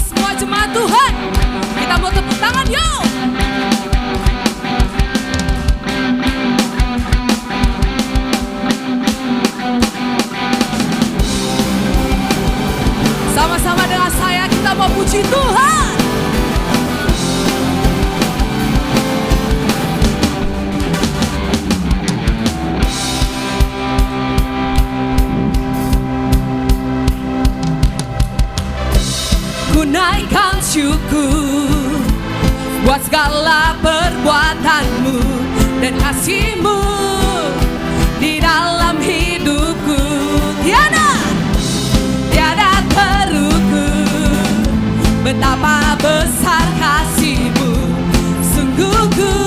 semua jemaat Tuhan, kita mau tepuk tangan yuk. Sama-sama dengan saya kita mau puji Tuhan. Ku naikkan syukur buat segala perbuatanmu dan kasih-Mu di dalam hidupku. Tiada terukur betapa besar kasih-Mu. Sungguh ku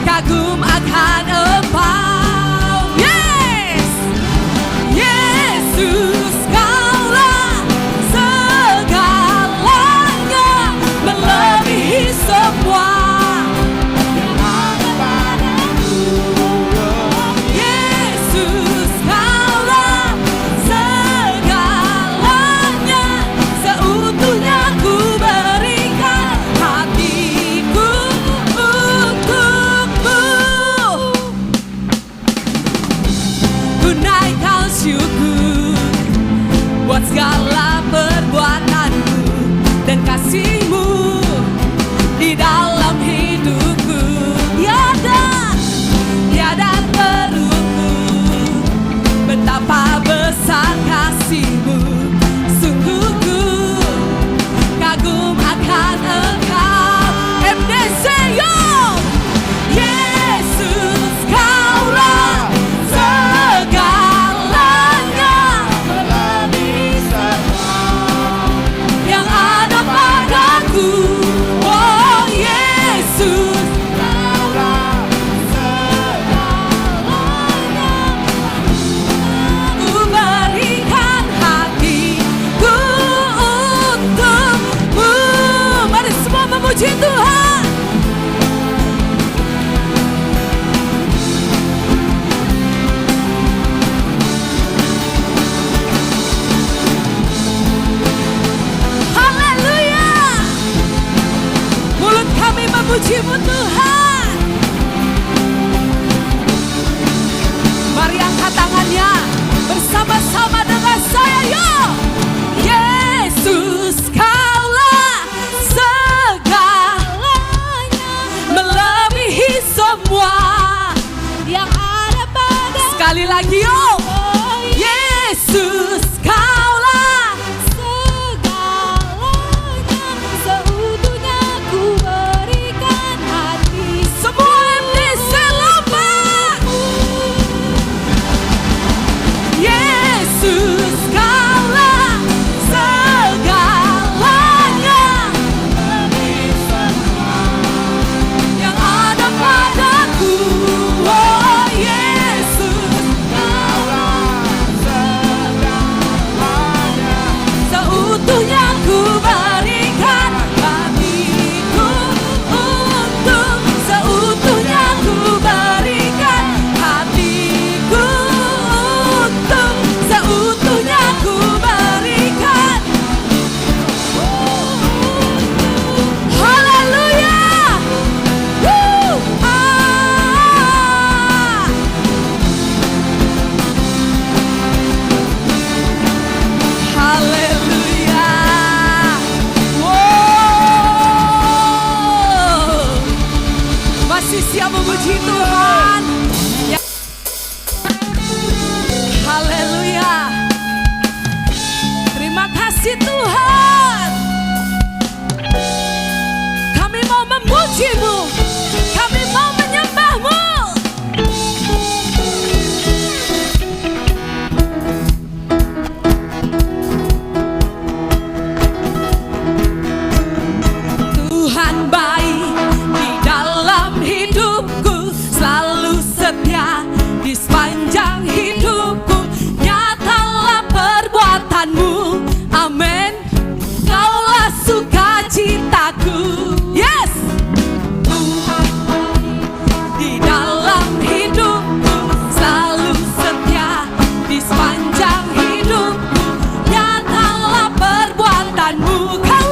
kagum akan Engkau. Yes, Yesus, Kaulah segalanya, melebihi semua yang ada padaku. Yesus, Kaulah segalanya, seutuhnya ku berikan hatiku untukmu. Ku naikkan syukur buat segala perbuatanmu dan kasih-Mu di dalam hidupku. Tiada terukur betapa besar kasih-Mu. Sungguh ku kagum akan Engkau. MDC yo! Yesus, Kaulah segalanya, melebihi semua yang ada padaku. Oh Yesus, Kaulah segalanya, ku berikan hatiku untukmu. Mari semua memuji Tuhan. Haleluya. Mulut kami memuji-Mu Tuhan. Mari angkat tangannya bersama-sama dengan saya yuk. Yesus, Kaulah segalanya, melebihi semua yang ada padaku. Sekali lagi yuk. Yesus, Kaulah segalanya, seutuhnya ku berikan hati. Semua MDC lomba. Yesus, Kaulah segalanya, melebihi semua yang ada padaku. Oh Yesus, Kaulah segalanya, seutuhnya ku berikan hatiku untuk. Seutuhnya ku berikan hatiku untuk. Seutuhnya ku berikan. Haleluya. Haleluya. Wow. Masih siap memuji Tuhan. Ya. Haleluya. Terima kasih Tuhan. Kami mau memuji-Mu, kami mau menyembah-Mu. Tuhan baik di dalam hidupku, selalu setia di sepanjang hidupku. Nyatalah perbuatanmu, amin. Kaulah sukacitaku. Yes. Tuhan baik di dalam hidupku, selalu setia di sepanjang hidupku. Nyatalah perbuatanmu, Kau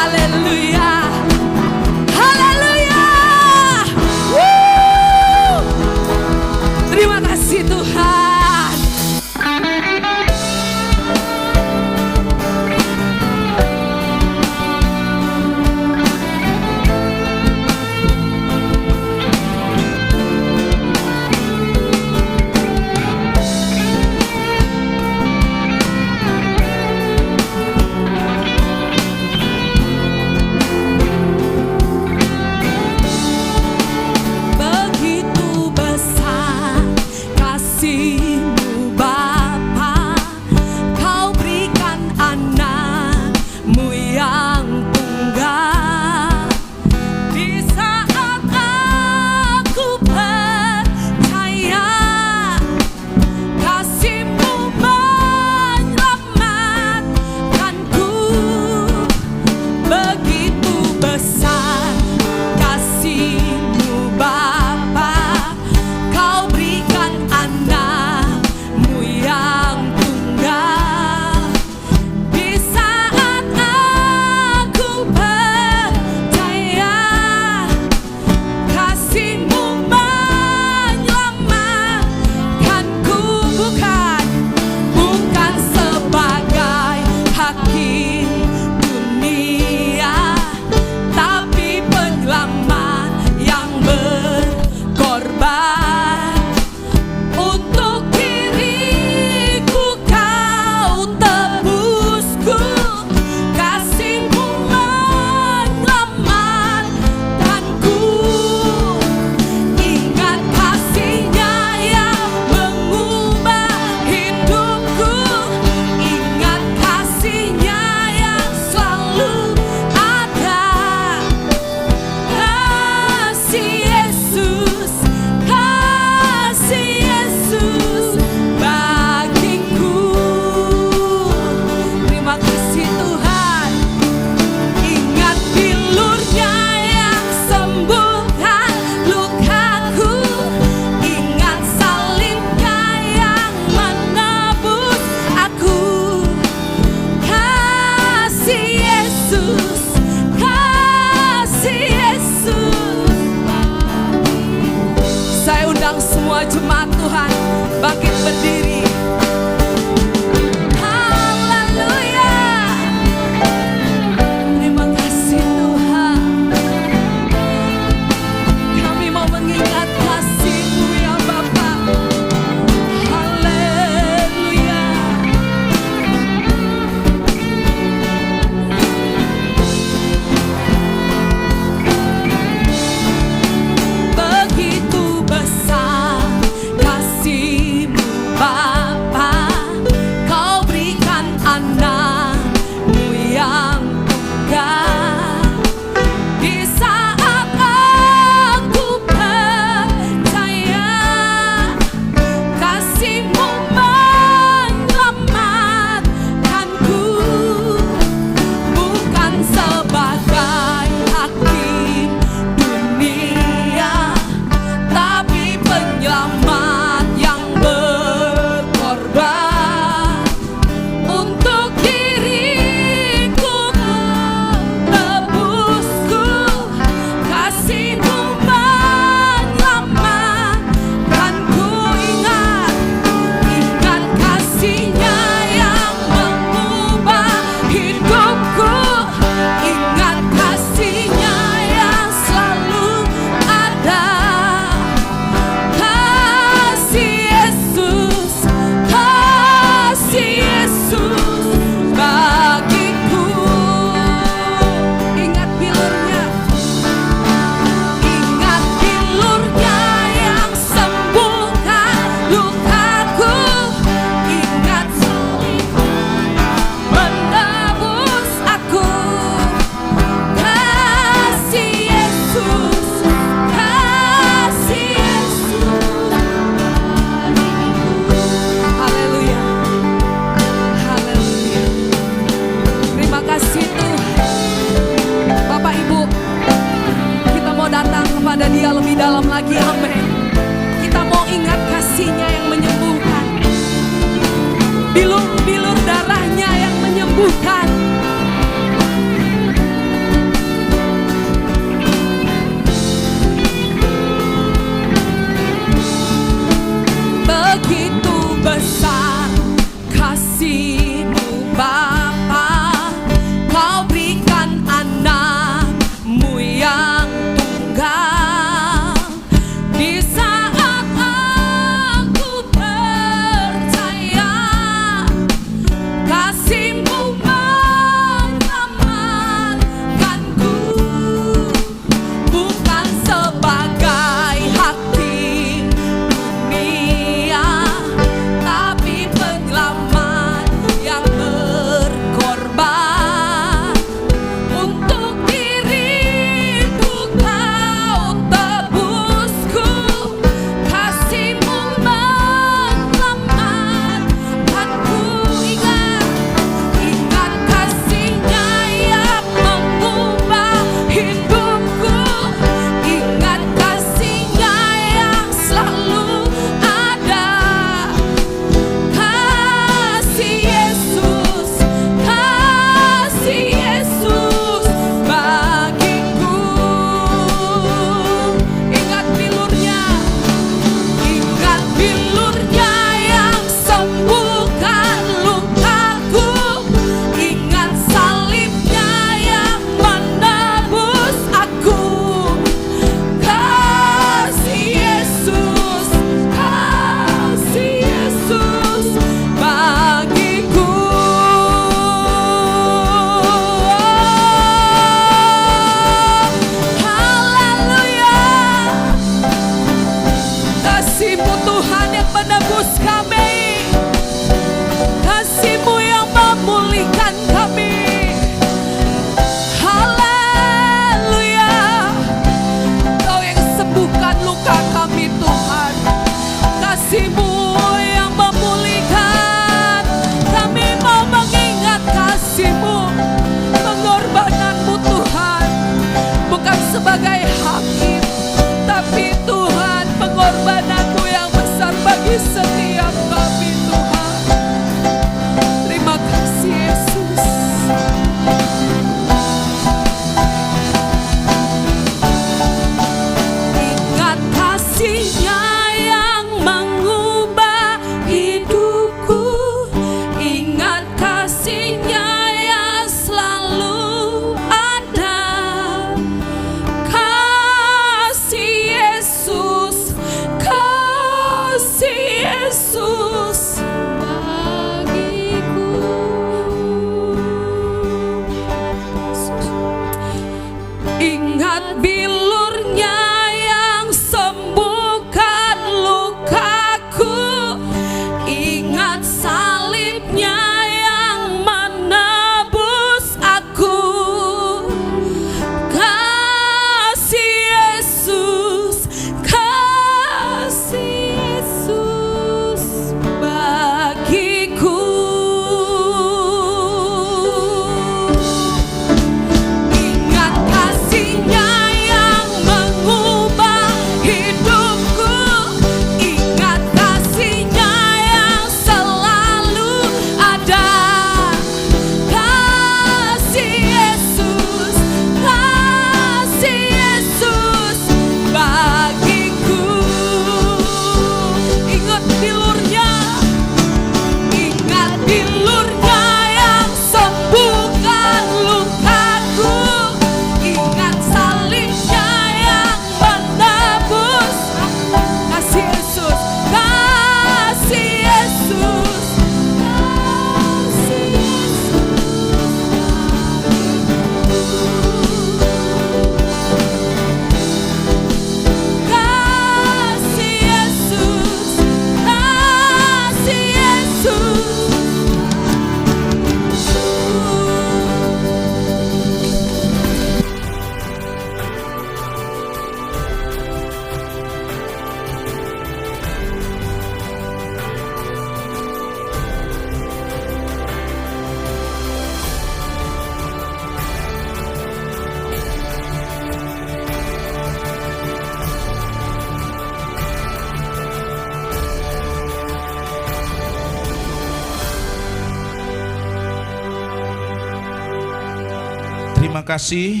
Terima kasih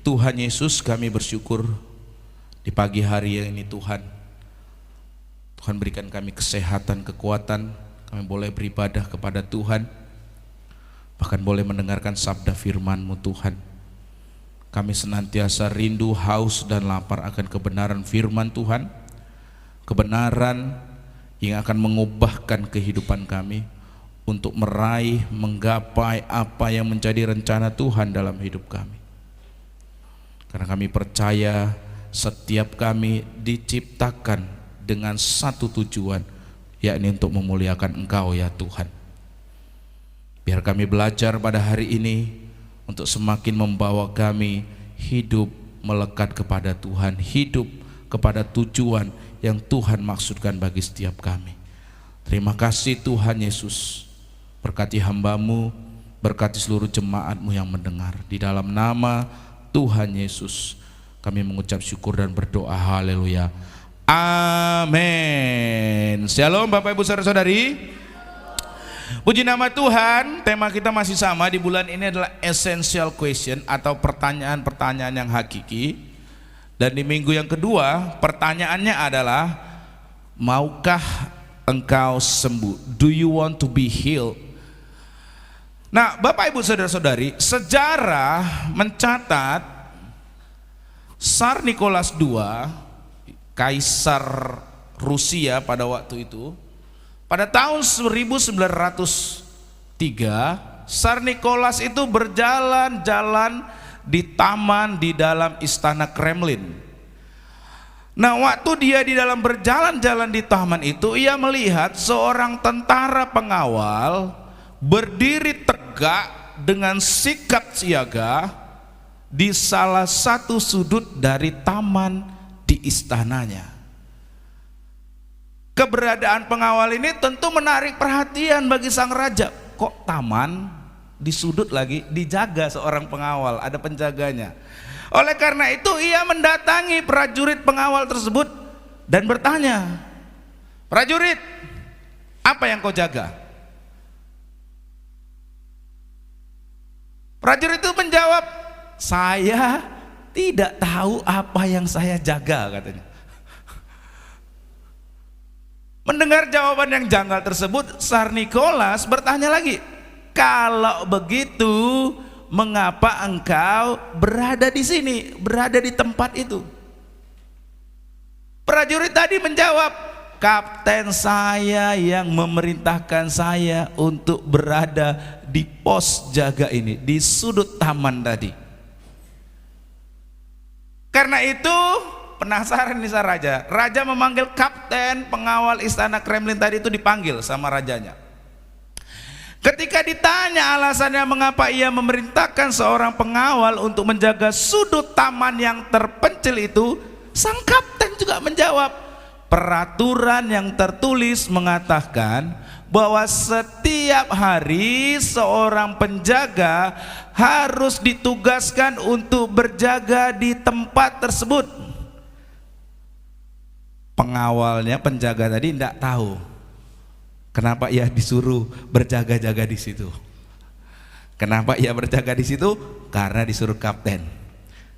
Tuhan Yesus, kami bersyukur di pagi hari yang ini Tuhan. Tuhan berikan kami kesehatan, kekuatan, kami boleh beribadah kepada Tuhan, bahkan boleh mendengarkan sabda firman-Mu Tuhan. Kami senantiasa rindu, haus dan lapar akan kebenaran firman Tuhan, kebenaran yang akan mengubahkan kehidupan kami untuk meraih, menggapai apa yang menjadi rencana Tuhan dalam hidup kami. Karena kami percaya setiap kami diciptakan dengan satu tujuan, yakni untuk memuliakan Engkau ya Tuhan. Biar kami belajar pada hari ini untuk semakin membawa kami hidup melekat kepada Tuhan, hidup kepada tujuan yang Tuhan maksudkan bagi setiap kami. Terima kasih Tuhan Yesus. Berkati hamba-Mu, berkati seluruh jemaat-Mu yang mendengar. Di dalam nama Tuhan Yesus kami mengucap syukur dan berdoa. Haleluya. Amin. Shalom Bapak Ibu Saudara-saudari. Puji nama Tuhan. Tema kita masih sama di bulan ini adalah essential question atau pertanyaan-pertanyaan yang hakiki. Dan di minggu yang kedua pertanyaannya adalah, maukah engkau sembuh? Do you want to be healed? Nah, Bapak Ibu Saudara-saudari, sejarah mencatat Tsar Nicholas II, kaisar Rusia pada waktu itu, pada tahun 1903, Tsar Nicholas itu berjalan-jalan di taman di dalam istana Kremlin. Nah, waktu dia di dalam berjalan-jalan di taman itu, ia melihat seorang tentara pengawal berdiri tegak dengan sikap siaga di salah satu sudut dari taman di istananya. Keberadaan pengawal ini tentu menarik perhatian bagi sang raja. Kok taman di sudut lagi dijaga seorang pengawal, ada penjaganya. Oleh karena itu ia mendatangi prajurit pengawal tersebut dan bertanya, "Prajurit, apa yang kau jaga?" Prajurit itu menjawab, "Saya tidak tahu apa yang saya jaga," katanya. Mendengar jawaban yang janggal tersebut, Tsar Nicholas bertanya lagi, "Kalau begitu, mengapa engkau berada di sini, berada di tempat itu?" Prajurit tadi menjawab, "Kapten saya yang memerintahkan saya untuk berada di pos jaga ini, di sudut taman tadi." Karena itu penasaran nih sang raja. Raja memanggil kapten pengawal istana Kremlin tadi itu, dipanggil sama rajanya. Ketika ditanya alasannya mengapa ia memerintahkan seorang pengawal untuk menjaga sudut taman yang terpencil itu, sang kapten juga menjawab, "Peraturan yang tertulis mengatakan bahwa setiap hari seorang penjaga harus ditugaskan untuk berjaga di tempat tersebut." Pengawalnya, penjaga tadi tidak tahu kenapa ia disuruh berjaga-jaga di situ. Kenapa ia berjaga di situ? Karena disuruh kapten.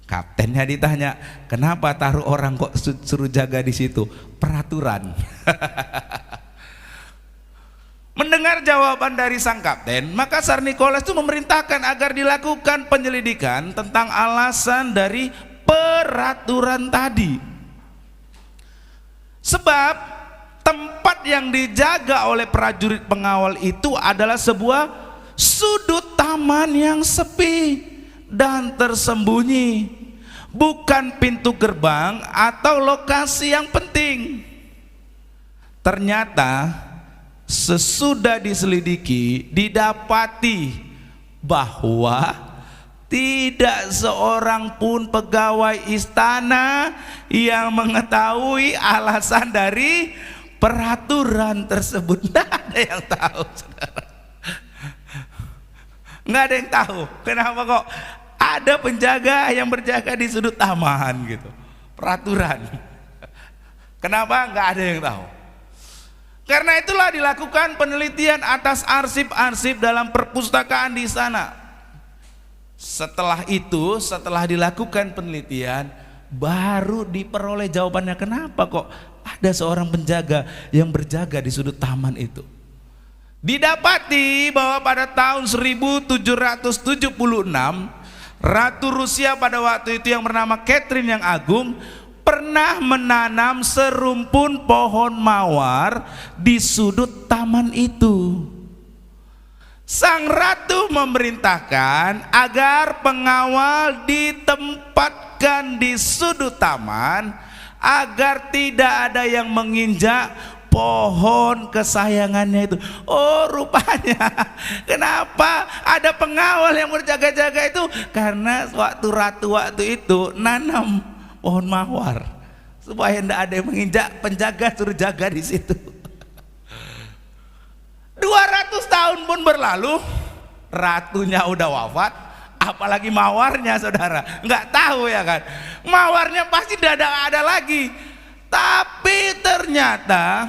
Kaptennya ditanya, "Kenapa taruh orang kok suruh jaga di situ?" Peraturan. Mendengar jawaban dari sang kapten, maka Tsar Nicholas itu memerintahkan agar dilakukan penyelidikan tentang alasan dari peraturan tadi. Sebab tempat yang dijaga oleh prajurit pengawal itu adalah sebuah sudut taman yang sepi dan tersembunyi, bukan pintu gerbang atau lokasi yang penting. Ternyata sesudah diselidiki, didapati bahwa tidak seorang pun pegawai istana yang mengetahui alasan dari peraturan tersebut. Tidak ada yang tahu, saudara. Nggak ada yang tahu. Kenapa kok ada penjaga yang berjaga di sudut taman gitu? Peraturan. Kenapa nggak ada yang tahu? Karena itulah dilakukan penelitian atas arsip-arsip dalam perpustakaan di sana. Setelah itu, setelah dilakukan penelitian, baru diperoleh jawabannya kenapa kok ada seorang penjaga yang berjaga di sudut taman itu. Didapati bahwa pada tahun 1776 Ratu Rusia pada waktu itu yang bernama Catherine yang Agung pernah menanam serumpun pohon mawar di sudut taman itu. Sang ratu memerintahkan agar pengawal ditempatkan di sudut taman agar tidak ada yang menginjak pohon kesayangannya itu. Oh, rupanya kenapa ada pengawal yang berjaga-jaga itu? Karena waktu ratu waktu itu nanam pohon mawar supaya tidak ada yang menginjak, penjaga suruh jaga di situ. 200 tahun pun berlalu, ratunya udah wafat, apalagi mawarnya saudara, nggak tahu ya kan, mawarnya pasti tidak ada lagi. Tapi ternyata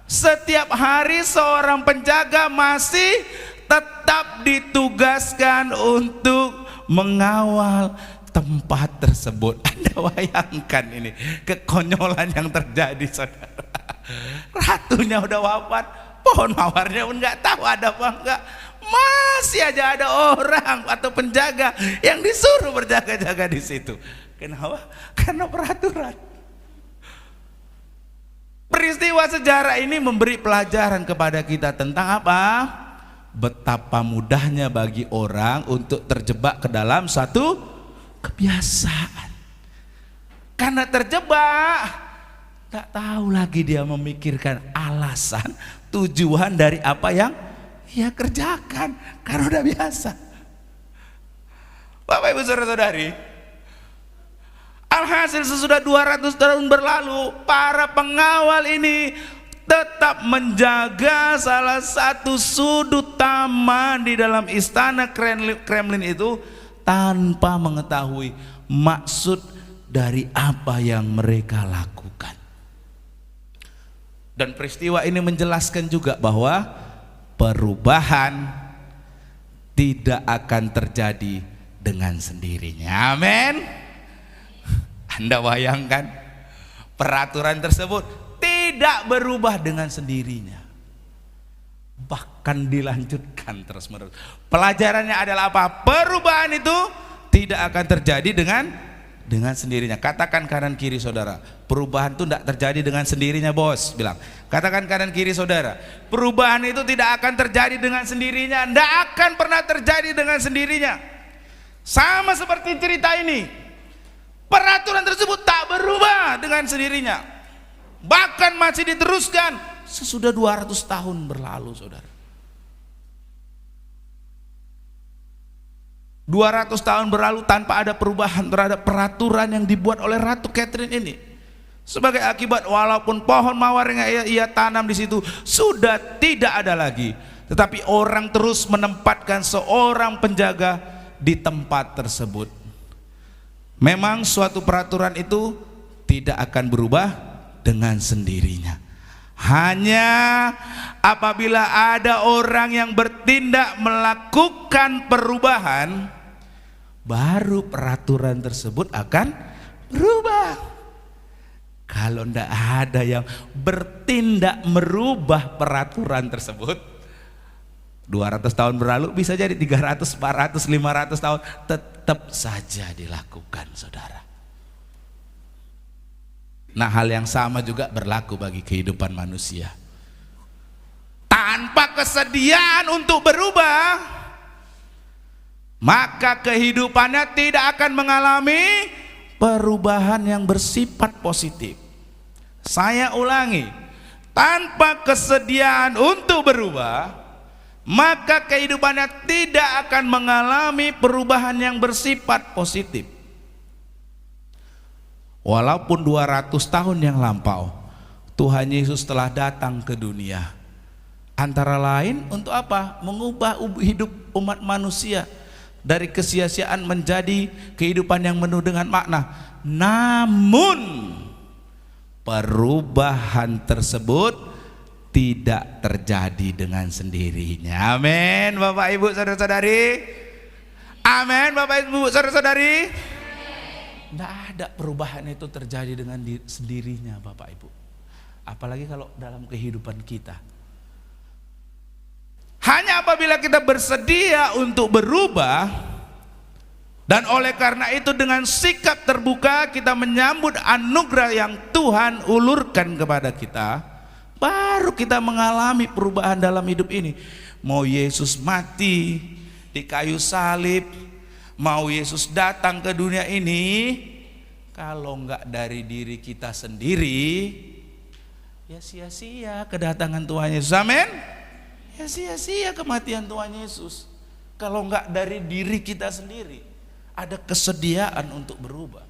setiap hari seorang penjaga masih tetap ditugaskan untuk mengawal tempat tersebut. Anda bayangkan ini kekonyolan yang terjadi saudara. Ratunya udah wafat, pohon mawarnya pun nggak tahu ada apa enggak, masih aja ada orang atau penjaga yang disuruh berjaga-jaga di situ. Kenapa? Karena peraturan. Peristiwa sejarah ini memberi pelajaran kepada kita tentang apa? Betapa mudahnya bagi orang untuk terjebak ke dalam satu kebiasaan. Karena terjebak, tak tahu lagi dia memikirkan alasan, tujuan dari apa yang ia kerjakan, karena udah biasa. Bapak Ibu saudara-saudari, alhasil sesudah 200 tahun berlalu, para pengawal ini tetap menjaga salah satu sudut taman di dalam istana Kremlin itu tanpa mengetahui maksud dari apa yang mereka lakukan. Dan peristiwa ini menjelaskan juga bahwa perubahan tidak akan terjadi dengan sendirinya. Amin. Anda bayangkan, peraturan tersebut tidak berubah dengan sendirinya, bahkan dilanjutkan terus-menerus. Pelajarannya adalah apa? Perubahan itu tidak akan terjadi dengan sendirinya. Katakan kanan kiri saudara, perubahan itu tidak terjadi dengan sendirinya. Bos bilang, katakan kanan kiri saudara, perubahan itu tidak akan terjadi dengan sendirinya, tidak akan pernah terjadi dengan sendirinya. Sama seperti cerita ini, peraturan tersebut tak berubah dengan sendirinya, bahkan masih diteruskan sesudah 200 tahun berlalu saudara. 200 tahun berlalu tanpa ada perubahan terhadap peraturan yang dibuat oleh Ratu Catherine ini. Sebagai akibat, walaupun pohon mawar yang ia tanam di situ sudah tidak ada lagi, tetapi orang terus menempatkan seorang penjaga di tempat tersebut. Memang suatu peraturan itu tidak akan berubah dengan sendirinya. Hanya apabila ada orang yang bertindak melakukan perubahan, baru peraturan tersebut akan berubah. Kalau tidak ada yang bertindak merubah peraturan tersebut, 200 tahun berlalu, bisa jadi 300, 400, 500 tahun tetap saja dilakukan saudara. Nah, hal yang sama juga berlaku bagi kehidupan manusia. Tanpa kesediaan untuk berubah, maka kehidupannya tidak akan mengalami perubahan yang bersifat positif. Saya ulangi, tanpa kesediaan untuk berubah, maka kehidupannya tidak akan mengalami perubahan yang bersifat positif. Walaupun 200 tahun yang lampau, Tuhan Yesus telah datang ke dunia, antara lain untuk apa? Mengubah hidup umat manusia dari kesia-siaan menjadi kehidupan yang penuh dengan makna. Namun perubahan tersebut tidak terjadi dengan sendirinya. Amin. Bapak Ibu saudara-saudari, Amin Bapak Ibu saudara-saudari. Tidak ada perubahan itu terjadi dengan sendirinya Bapak Ibu. Apalagi kalau dalam kehidupan kita. Hanya apabila kita bersedia untuk berubah, dan oleh karena itu dengan sikap terbuka kita menyambut anugerah yang Tuhan ulurkan kepada kita, baru kita mengalami perubahan dalam hidup ini. Mau Yesus mati di kayu salib, mau Yesus datang ke dunia ini, kalau enggak dari diri kita sendiri, ya sia-sia kedatangan Tuhan Yesus. Amin. Ya sia-sia kematian Tuhan Yesus kalau enggak dari diri kita sendiri ada kesediaan untuk berubah.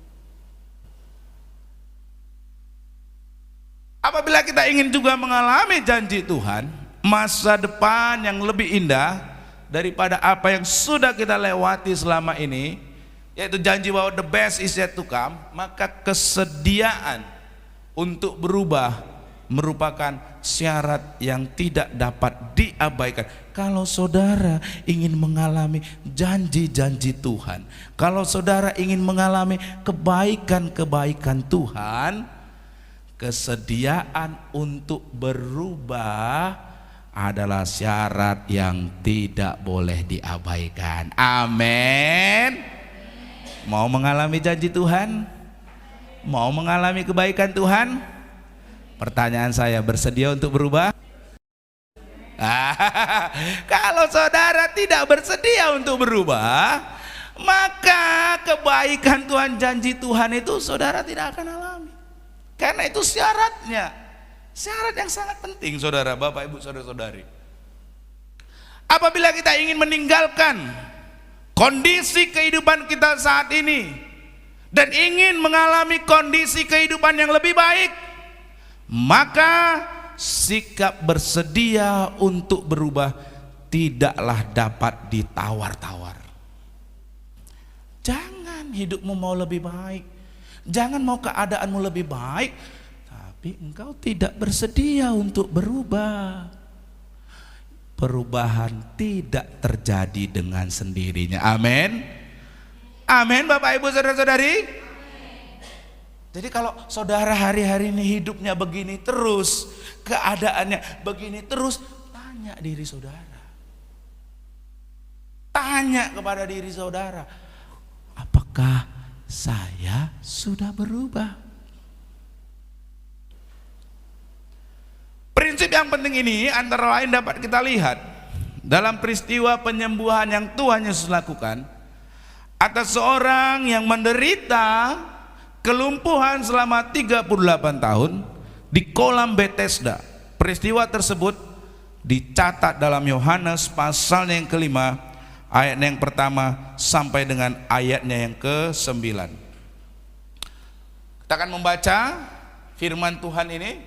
Apabila kita ingin juga mengalami janji Tuhan, masa depan yang lebih indah daripada apa yang sudah kita lewati selama ini, yaitu janji bahwa the best is yet to come, maka kesediaan untuk berubah merupakan syarat yang tidak dapat diabaikan. Kalau saudara ingin mengalami janji-janji Tuhan, kalau saudara ingin mengalami kebaikan-kebaikan Tuhan, kesediaan untuk berubah adalah syarat yang tidak boleh diabaikan. Amin. Mau mengalami janji Tuhan? Mau mengalami kebaikan Tuhan? Pertanyaan saya, bersedia untuk berubah? Kalau saudara tidak bersedia untuk berubah, maka kebaikan Tuhan, janji Tuhan itu saudara tidak akan alami. Karena itu syaratnya, syarat yang sangat penting saudara, Bapak Ibu, saudara-saudari. Apabila kita ingin meninggalkan kondisi kehidupan kita saat ini dan ingin mengalami kondisi kehidupan yang lebih baik, maka sikap bersedia untuk berubah tidaklah dapat ditawar-tawar. Jangan hidupmu mau lebih baik, jangan mau keadaanmu lebih baik, tapi engkau tidak bersedia untuk berubah. Perubahan tidak terjadi dengan sendirinya. Amin. Amin Bapak Ibu saudara-saudari. Jadi kalau saudara hari-hari ini hidupnya begini terus, keadaannya begini terus, tanya diri saudara. Tanya kepada diri saudara, apakah saya sudah berubah? Prinsip yang penting ini antara lain dapat kita lihat dalam peristiwa penyembuhan yang Tuhan Yesus lakukan atas seorang yang menderita kelumpuhan selama 38 tahun di kolam Bethesda. Peristiwa tersebut dicatat dalam Yohanes pasalnya yang kelima, ayatnya yang pertama sampai dengan ayatnya yang ke-9. Kita akan membaca firman Tuhan ini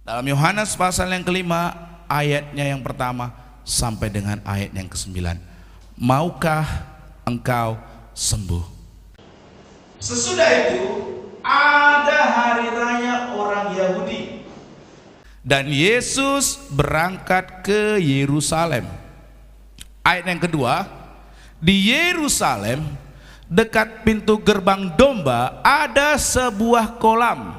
dalam Yohanes pasal yang kelima, ayatnya yang pertama sampai dengan ayat yang ke-9. Maukah engkau sembuh? Sesudah itu ada hari raya orang Yahudi dan Yesus berangkat ke Yerusalem. Ayat yang kedua, di Yerusalem dekat pintu gerbang domba ada sebuah kolam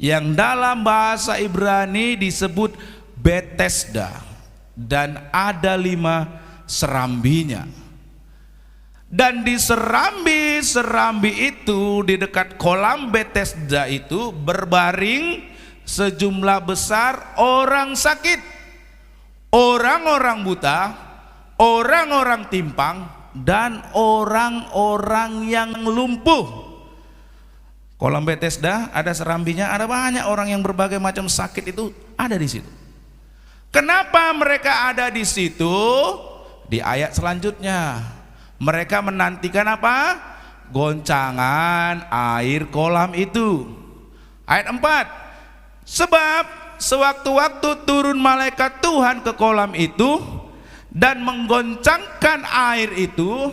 yang dalam bahasa Ibrani disebut Bethesda dan ada 5 serambinya. Dan di serambi-serambi itu, di dekat kolam Bethesda itu berbaring sejumlah besar orang sakit, orang-orang buta, orang-orang timpang, dan orang-orang yang lumpuh. Kolam Bethesda ada serambinya, ada banyak orang yang berbagai macam sakit itu ada di situ. Kenapa mereka ada di situ? Di ayat selanjutnya mereka menantikan apa? Goncangan air kolam itu. Ayat 4. Sebab sewaktu-waktu turun malaikat Tuhan ke kolam itu dan menggoncangkan air itu,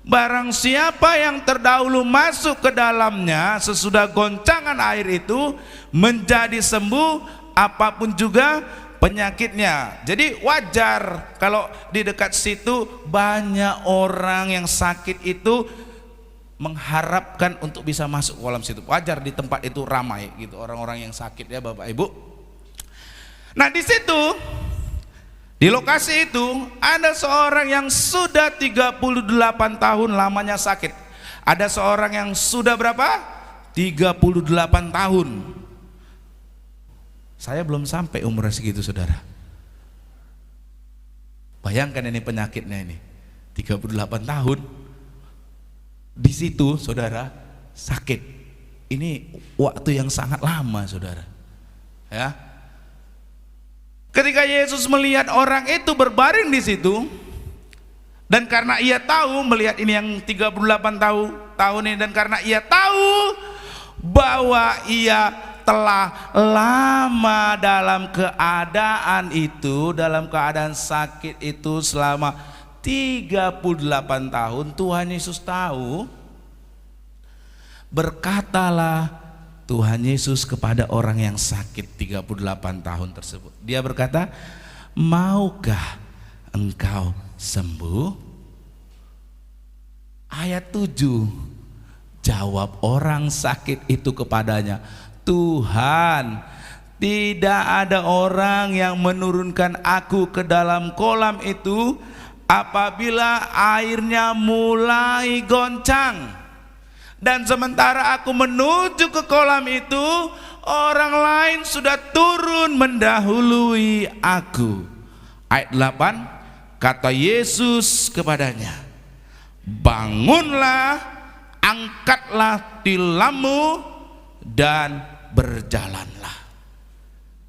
barang siapa yang terdahulu masuk ke dalamnya sesudah goncangan air itu menjadi sembuh, apapun juga penyakitnya. Jadi wajar kalau di dekat situ banyak orang yang sakit itu mengharapkan untuk bisa masuk ke kolam situ. Wajar di tempat itu ramai gitu orang-orang yang sakit ya Bapak Ibu. Nah di situ, di lokasi itu ada seorang yang sudah 38 tahun lamanya sakit. Ada seorang yang sudah berapa? 38 tahun. Saya belum sampai umur segitu saudara. Bayangkan ini penyakitnya ini 38 tahun. Di situ saudara sakit. Ini waktu yang sangat lama saudara. Ya. Ketika Yesus melihat orang itu berbaring di situ, dan karena ia tahu melihat ini yang 38 tahun ini, dan karena ia tahu bahwa ia telah lama dalam keadaan itu, dalam keadaan sakit itu selama 38 tahun, Tuhan Yesus tahu. Berkatalah Tuhan Yesus kepada orang yang sakit 38 tahun tersebut. Dia berkata, maukah engkau sembuh? Ayat 7, jawab orang sakit itu kepadanya, Tuhan, tidak ada orang yang menurunkan aku ke dalam kolam itu apabila airnya mulai goncang. Dan sementara aku menuju ke kolam itu, orang lain sudah turun mendahului aku. Ayat 8, kata Yesus kepadanya, bangunlah, angkatlah tilammu dan berjalanlah.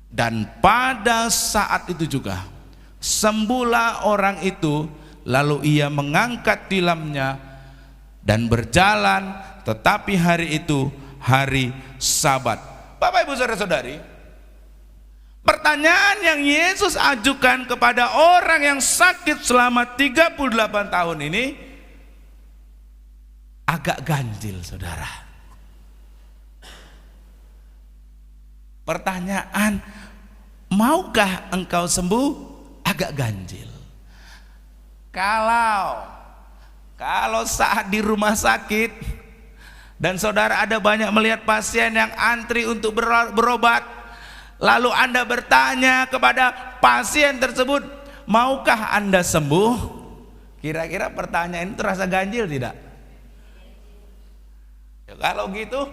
Dan pada saat itu juga sembuhlah orang itu, lalu ia mengangkat tilamnya dan berjalan. Tetapi hari itu hari Sabat. Bapak Ibu saudara-saudari, pertanyaan yang Yesus ajukan kepada orang yang sakit selama 38 tahun ini agak ganjil saudara. Pertanyaan, maukah engkau sembuh? Agak ganjil. Kalau saat di rumah sakit dan saudara ada banyak melihat pasien yang antri untuk berobat, lalu Anda bertanya kepada pasien tersebut, maukah Anda sembuh? Kira-kira pertanyaan itu terasa ganjil tidak? Ya, kalau gitu,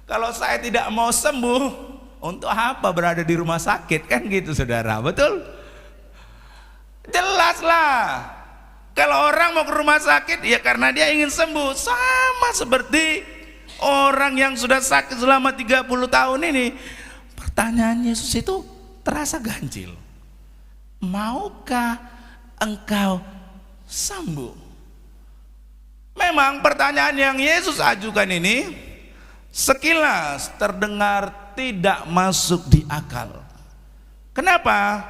kalau saya tidak mau sembuh, untuk apa berada di rumah sakit? Kan gitu saudara, betul? Jelaslah. Kalau orang mau ke rumah sakit ya karena dia ingin sembuh. Sama seperti orang yang sudah sakit selama 30 tahun ini. Pertanyaan Yesus itu terasa ganjil. Maukah engkau sembuh? Memang pertanyaan yang Yesus ajukan ini sekilas terdengar tidak masuk di akal. Kenapa?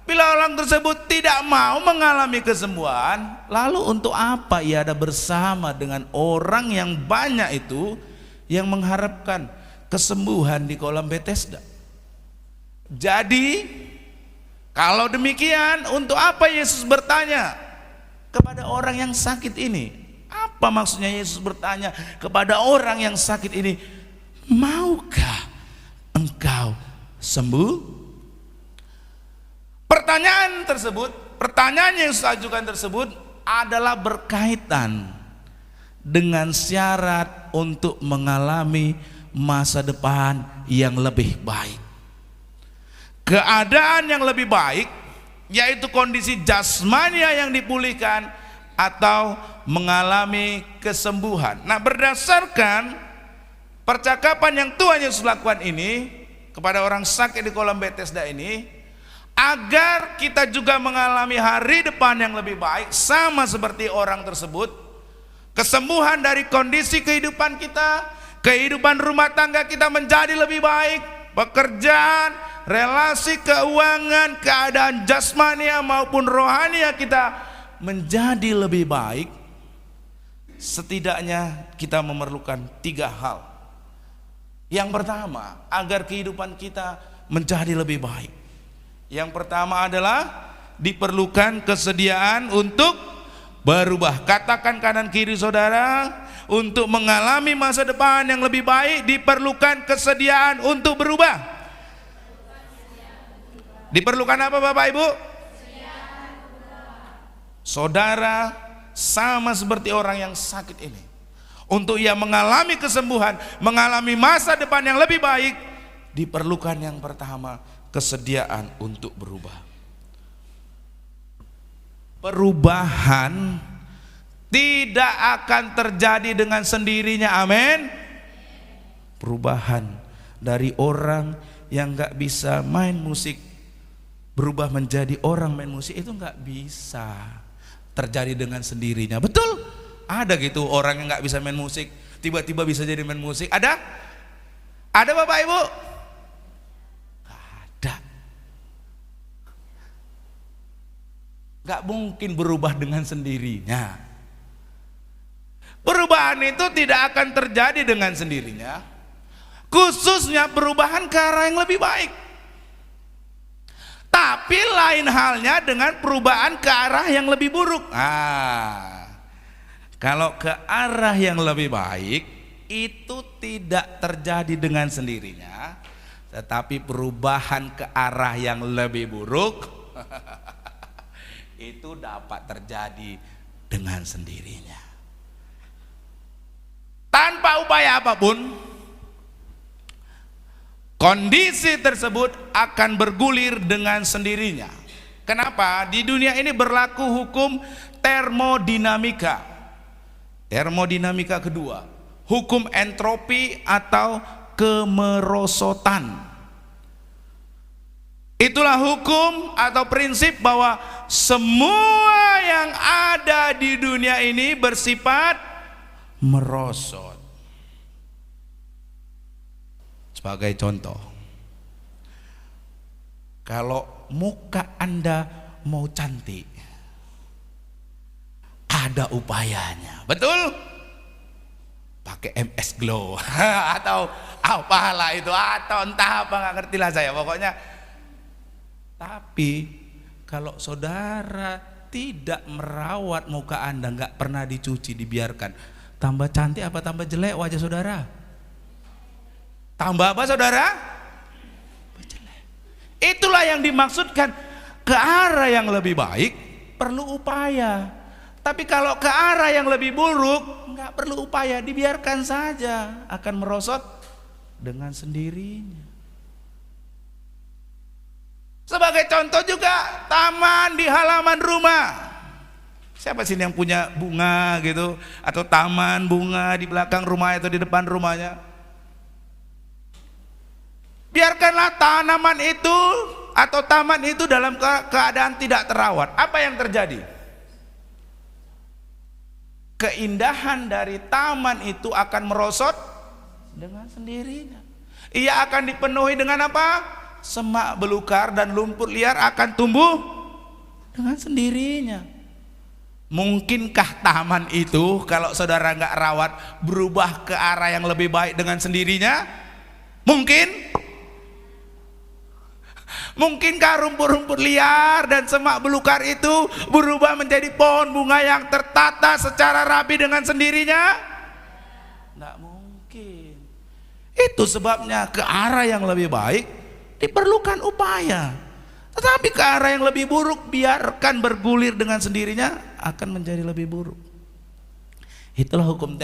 Bila orang tersebut tidak mau mengalami kesembuhan, lalu untuk apa ia ada bersama dengan orang yang banyak itu yang mengharapkan kesembuhan di kolam Bethesda? Jadi kalau demikian, untuk apa Yesus bertanya kepada orang yang sakit ini? Apa maksudnya Yesus bertanya kepada orang yang sakit ini, maukah engkau sembuh? Pertanyaan yang Yesus ajukan tersebut adalah berkaitan dengan syarat untuk mengalami masa depan yang lebih baik. Keadaan yang lebih baik, yaitu kondisi jasmania yang dipulihkan atau mengalami kesembuhan. Nah, berdasarkan percakapan yang Tuhan Yesus lakukan ini kepada orang sakit di kolam Bethesda ini, agar kita juga mengalami hari depan yang lebih baik sama seperti orang tersebut, kesembuhan dari kondisi kehidupan kita, kehidupan rumah tangga kita menjadi lebih baik, pekerjaan, relasi keuangan, keadaan jasmania maupun rohania kita menjadi lebih baik. Setidaknya kita memerlukan 3 hal. Yang pertama, agar kehidupan kita menjadi lebih baik, Yang pertama adalah diperlukan kesediaan untuk berubah. Katakan kanan kiri saudara, untuk mengalami masa depan yang lebih baik diperlukan kesediaan untuk berubah. Diperlukan apa Bapak Ibu? Saudara sama seperti orang yang sakit ini. Untuk ia mengalami kesembuhan, mengalami masa depan yang lebih baik, diperlukan yang pertama kesediaan untuk berubah. Perubahan tidak akan terjadi dengan sendirinya, amin. Perubahan dari orang yang gak bisa main musik berubah menjadi orang main musik itu gak bisa terjadi dengan sendirinya. Betul? Ada gitu orang yang gak bisa main musik tiba-tiba bisa jadi main musik. Ada? Ada Bapak Ibu? Ada. Gak mungkin berubah dengan sendirinya. Perubahan itu tidak akan terjadi dengan sendirinya, khususnya perubahan ke arah yang lebih baik. Tapi lain halnya dengan perubahan ke arah yang lebih buruk. Kalau ke arah yang lebih baik itu tidak terjadi dengan sendirinya, tetapi perubahan ke arah yang lebih buruk itu dapat terjadi dengan sendirinya. Tanpa upaya apapun, kondisi tersebut akan bergulir dengan sendirinya. Kenapa? Di dunia ini berlaku hukum termodinamika. Termodinamika kedua, hukum entropi atau kemerosotan. Itulah hukum atau prinsip bahwa semua yang ada di dunia ini bersifat merosot. Sebagai contoh, kalau muka Anda mau cantik, ada upayanya, betul? Pakai MS Glow atau apalah itu, atau entah apa, nggak ngerti lah saya pokoknya. Tapi kalau saudara tidak merawat muka Anda, nggak pernah dicuci, dibiarkan, tambah cantik apa tambah jelek wajah saudara? Tambah apa saudara? Jelek. Itulah yang dimaksudkan ke arah yang lebih baik perlu upaya. Tapi kalau ke arah yang lebih buruk nggak perlu upaya, dibiarkan saja, akan merosot dengan sendirinya. Sebagai contoh juga taman di halaman rumah. Siapa sih yang punya bunga gitu, atau taman bunga di belakang rumah atau di depan rumahnya? Biarkanlah tanaman itu atau taman itu dalam keadaan tidak terawat. Apa yang terjadi? Keindahan dari taman itu akan merosot dengan sendirinya. Ia akan dipenuhi dengan apa? Semak belukar dan lumpur liar akan tumbuh dengan sendirinya. Mungkinkah taman itu kalau saudara nggak rawat berubah ke arah yang lebih baik dengan sendirinya? Mungkin? Mungkinkah rumput-rumput liar dan semak belukar itu berubah menjadi pohon bunga yang tertata secara rapi dengan sendirinya? Nggak mungkin. Itu sebabnya ke arah yang lebih baik diperlukan upaya. Tetapi ke arah yang lebih buruk biarkan bergulir dengan sendirinya, akan menjadi lebih buruk. Itulah hukum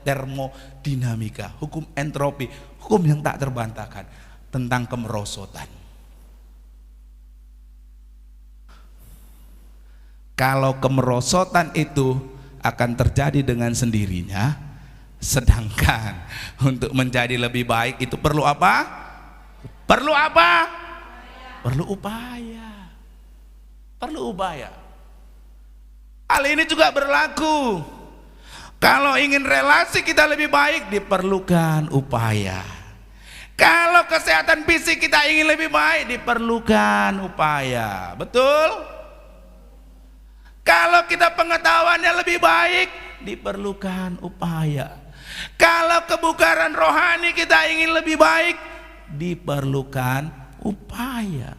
termodinamika, hukum entropi, hukum yang tak terbantahkan tentang kemerosotan. Kalau kemerosotan itu akan terjadi dengan sendirinya, sedangkan untuk menjadi lebih baik itu perlu apa? Perlu apa? Perlu upaya. Perlu upaya. Hal ini juga berlaku. Kalau ingin relasi kita lebih baik, diperlukan upaya. Kalau kesehatan fisik kita ingin lebih baik, diperlukan upaya. Betul? Kalau kita pengetahuannya lebih baik, diperlukan upaya. Kalau kebugaran rohani kita ingin lebih baik, diperlukan upaya.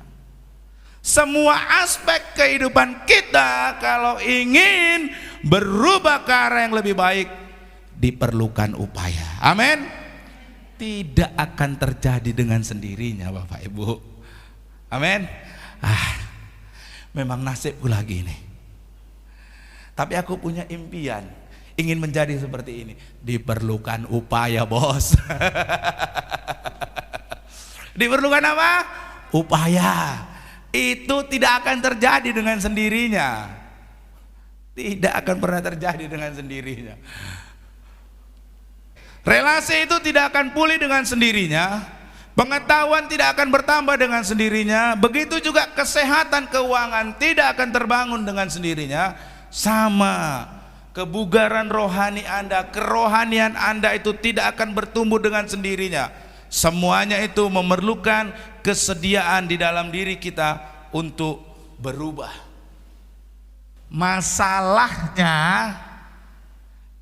semua aspek kehidupan kita kalau ingin berubah ke arah yang lebih baik diperlukan upaya. Amin. Tidak akan terjadi dengan sendirinya Bapak Ibu. Amin. Memang nasibku lagi nih. Tapi aku punya impian, ingin menjadi seperti ini. Diperlukan upaya, bos. Diperlukan apa? Upaya. Itu tidak akan terjadi dengan sendirinya. Tidak akan pernah terjadi dengan sendirinya. Relasi itu tidak akan pulih dengan sendirinya. Pengetahuan tidak akan bertambah dengan sendirinya. Begitu juga kesehatan keuangan tidak akan terbangun dengan sendirinya. Sama, kebugaran rohani Anda, kerohanian Anda itu tidak akan bertumbuh dengan sendirinya. Semuanya itu memerlukan kesediaan di dalam diri kita untuk berubah. Masalahnya,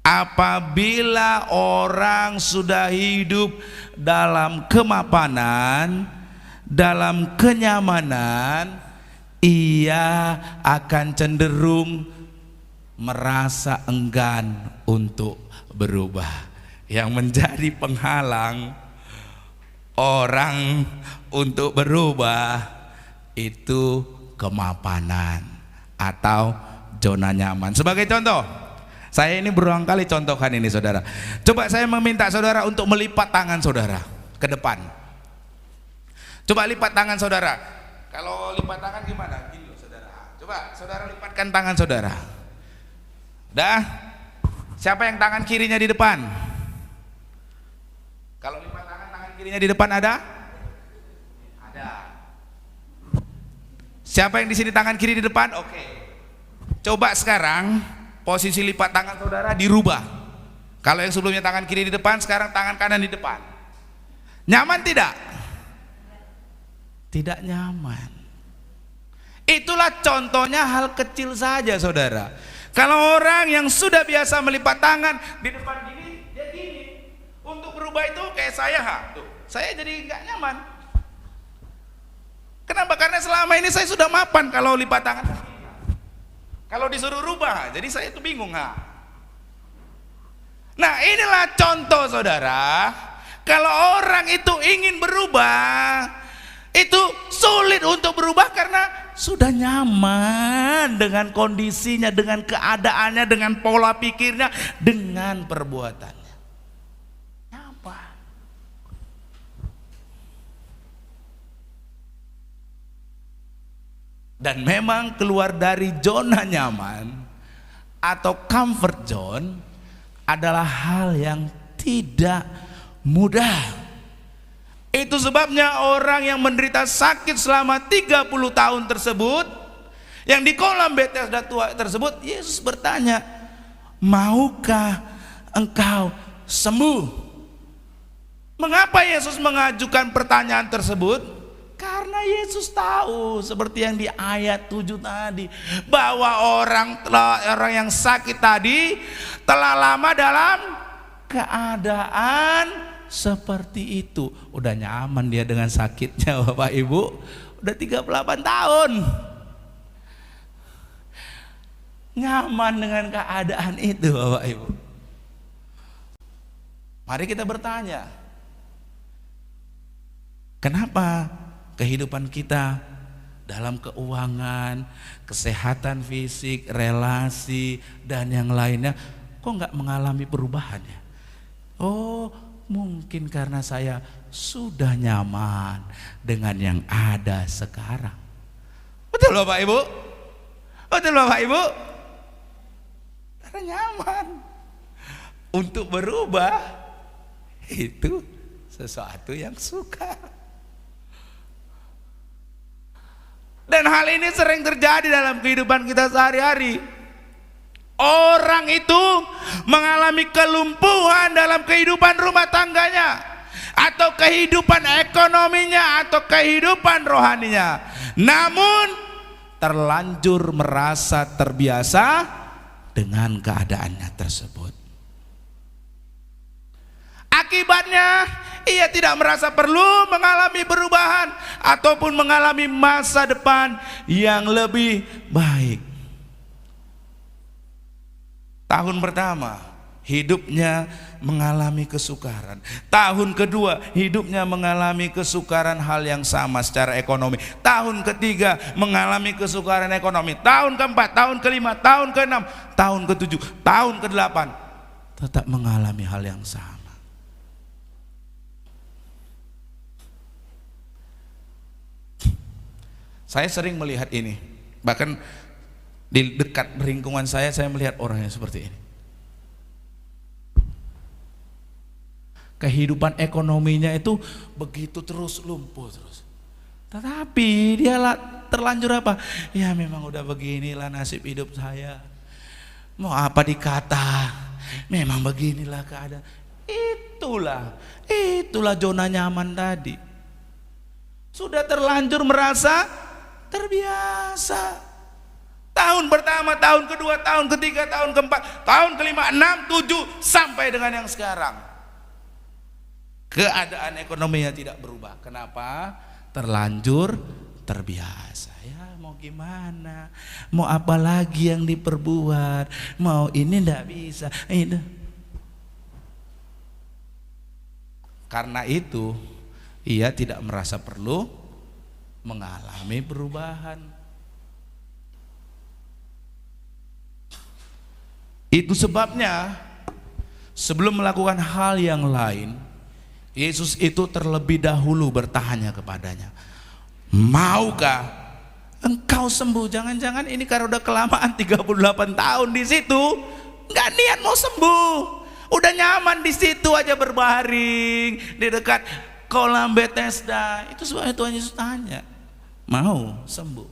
apabila orang sudah hidup dalam kemapanan, dalam kenyamanan, ia akan cenderung merasa enggan untuk berubah. Yang menjadi penghalang orang untuk berubah itu kemapanan atau zona nyaman. Sebagai contoh, saya ini berulang kali contohkan ini saudara. Coba saya meminta saudara untuk melipat tangan saudara ke depan. Coba lipat tangan saudara. Kalau lipat tangan gimana? Gini loh saudara. Coba saudara lipatkan tangan saudara. Dah. Siapa yang tangan kirinya di depan? Kalau lipat tangan kirinya di depan ada? Ada. Siapa yang di sini tangan kiri di depan? Oke. Coba sekarang posisi lipat tangan saudara dirubah. Kalau yang sebelumnya tangan kiri di depan, sekarang tangan kanan di depan. Nyaman tidak? Tidak nyaman. Itulah contohnya hal kecil saja saudara. Kalau orang yang sudah biasa melipat tangan di depan gini, dia gini. Untuk berubah itu kayak saya, tuh, saya jadi nggak nyaman. Kenapa? Karena selama ini saya sudah mapan kalau lipat tangan. Kalau disuruh rubah, jadi saya itu bingung. Nah inilah contoh saudara. Kalau orang itu ingin berubah, itu sulit untuk berubah karena sudah nyaman dengan kondisinya, dengan keadaannya, dengan pola pikirnya, dengan perbuatannya. Nyaman. Dan memang keluar dari zona nyaman atau comfort zone adalah hal yang tidak mudah. Itu sebabnya orang yang menderita sakit selama 30 tahun tersebut, yang di kolam Bethesda tua tersebut, Yesus bertanya, maukah engkau sembuh? Mengapa Yesus mengajukan pertanyaan tersebut? Karena Yesus tahu, seperti yang di ayat 7 tadi, bahwa orang yang sakit tadi telah lama dalam keadaan seperti itu. Udah nyaman dia dengan sakitnya Bapak Ibu. Udah 38 tahun. Nyaman dengan keadaan itu Bapak Ibu. Mari kita bertanya, kenapa kehidupan kita dalam keuangan, kesehatan fisik, relasi, dan yang lainnya kok nggak mengalami perubahannya? Oh, mungkin karena saya sudah nyaman dengan yang ada sekarang. Betul Bapak Ibu? Betul Bapak Ibu? Karena nyaman. Untuk berubah itu sesuatu yang sukar. Dan hal ini sering terjadi dalam kehidupan kita sehari-hari. Orang itu mengalami kelumpuhan dalam kehidupan rumah tangganya, atau kehidupan ekonominya, atau kehidupan rohaninya. Namun terlanjur merasa terbiasa dengan keadaannya tersebut. Akibatnya ia tidak merasa perlu mengalami perubahan ataupun mengalami masa depan yang lebih baik. Tahun pertama hidupnya mengalami kesukaran. Tahun kedua hidupnya mengalami kesukaran hal yang sama secara ekonomi. Tahun ketiga mengalami kesukaran ekonomi. Tahun keempat, tahun kelima, tahun keenam, tahun ketujuh, tahun kedelapan tetap mengalami hal yang sama. Saya sering melihat ini, bahkan di dekat lingkungan saya melihat orang yang seperti ini. Kehidupan ekonominya itu begitu terus lumpuh terus. Tetapi dia terlanjur apa? Ya memang udah beginilah nasib hidup saya. Mau apa dikata? Memang beginilah keadaan. Itulah zona nyaman tadi. Sudah terlanjur merasa terbiasa. Tahun pertama, tahun kedua, tahun ketiga, tahun keempat, tahun kelima, 6, 7 sampai dengan yang sekarang. Keadaan ekonominya tidak berubah. Kenapa? Terlanjur terbiasa. Ya mau gimana? Mau apa lagi yang diperbuat? Mau ini ndak bisa. Ini. Karena itu ia tidak merasa perlu mengalami perubahan. Itu sebabnya sebelum melakukan hal yang lain, Yesus itu terlebih dahulu bertanya kepadanya, maukah engkau sembuh? Jangan-jangan ini karena udah kelamaan 38 tahun di situ, nggak niat mau sembuh, udah nyaman di situ aja berbaring di dekat kolam Bethesda. Itu sebabnya Tuhan Yesus tanya, mau sembuh,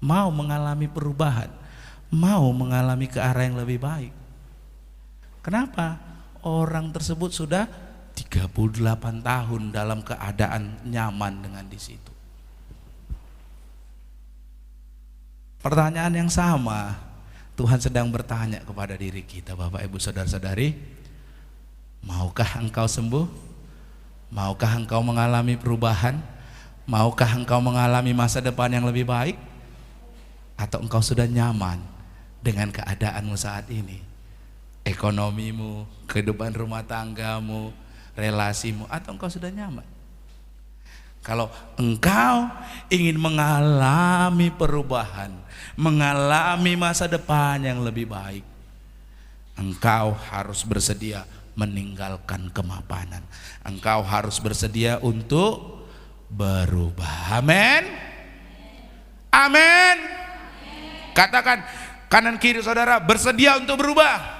mau mengalami perubahan, mau mengalami ke arah yang lebih baik. Kenapa? Orang tersebut sudah 38 tahun dalam keadaan nyaman dengan di situ. Pertanyaan yang sama Tuhan sedang bertanya kepada diri kita, Bapak Ibu Saudara-saudari. Maukah engkau sembuh? Maukah engkau mengalami perubahan? Maukah engkau mengalami masa depan yang lebih baik? Atau engkau sudah nyaman dengan keadaanmu saat ini? Ekonomimu, kehidupan rumah tanggamu, relasimu, atau engkau sudah nyaman? Kalau engkau ingin mengalami perubahan, mengalami masa depan yang lebih baik, engkau harus bersedia meninggalkan kemapanan. Engkau harus bersedia untuk berubah. Amin. Amin. Katakan kanan kiri saudara, bersedia untuk berubah.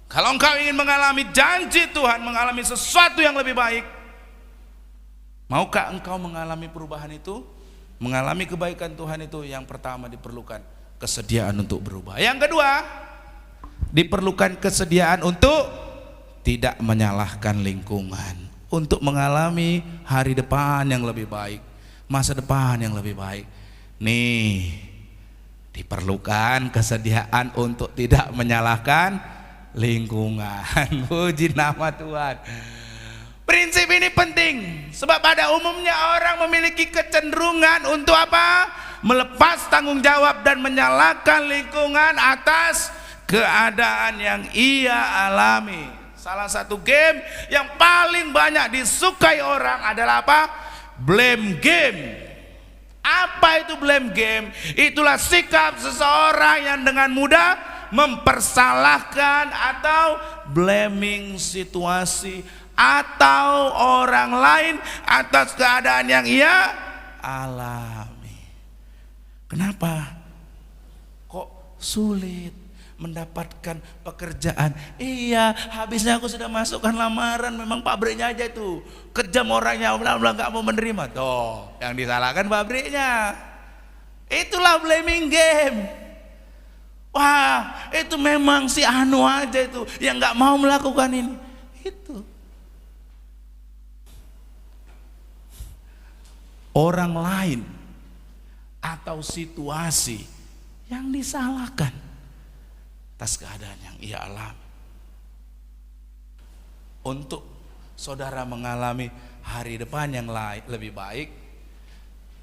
Kalau engkau ingin mengalami janji Tuhan, mengalami sesuatu yang lebih baik, maukah engkau mengalami perubahan itu? Mengalami kebaikan Tuhan itu, yang pertama diperlukan kesediaan untuk berubah. Yang kedua, diperlukan kesediaan untuk tidak menyalahkan lingkungan, untuk mengalami hari depan yang lebih baik, masa depan yang lebih baik. Nih, diperlukan kesediaan untuk tidak menyalahkan lingkungan. Puji nama Tuhan. Prinsip ini penting, sebab pada umumnya orang memiliki kecenderungan untuk apa? Melepas tanggung jawab dan menyalahkan lingkungan atas keadaan yang ia alami. Salah satu game yang paling banyak disukai orang adalah apa? Blame game. Apa itu blame game? Itulah sikap seseorang yang dengan mudah mempersalahkan atau blaming situasi atau orang lain atas keadaan yang ia alami. Kenapa? Kok sulit mendapatkan pekerjaan? Iya, habisnya aku sudah masukkan lamaran, memang pabriknya aja itu kejam orangnya, nggak mau menerima. Tuh, yang disalahkan pabriknya. Itulah blaming game. Wah, itu memang si anu aja itu yang nggak mau melakukan ini. Itu orang lain atau situasi yang disalahkan atas keadaan yang ia alami. untuk saudara mengalami hari depan yang lebih baik,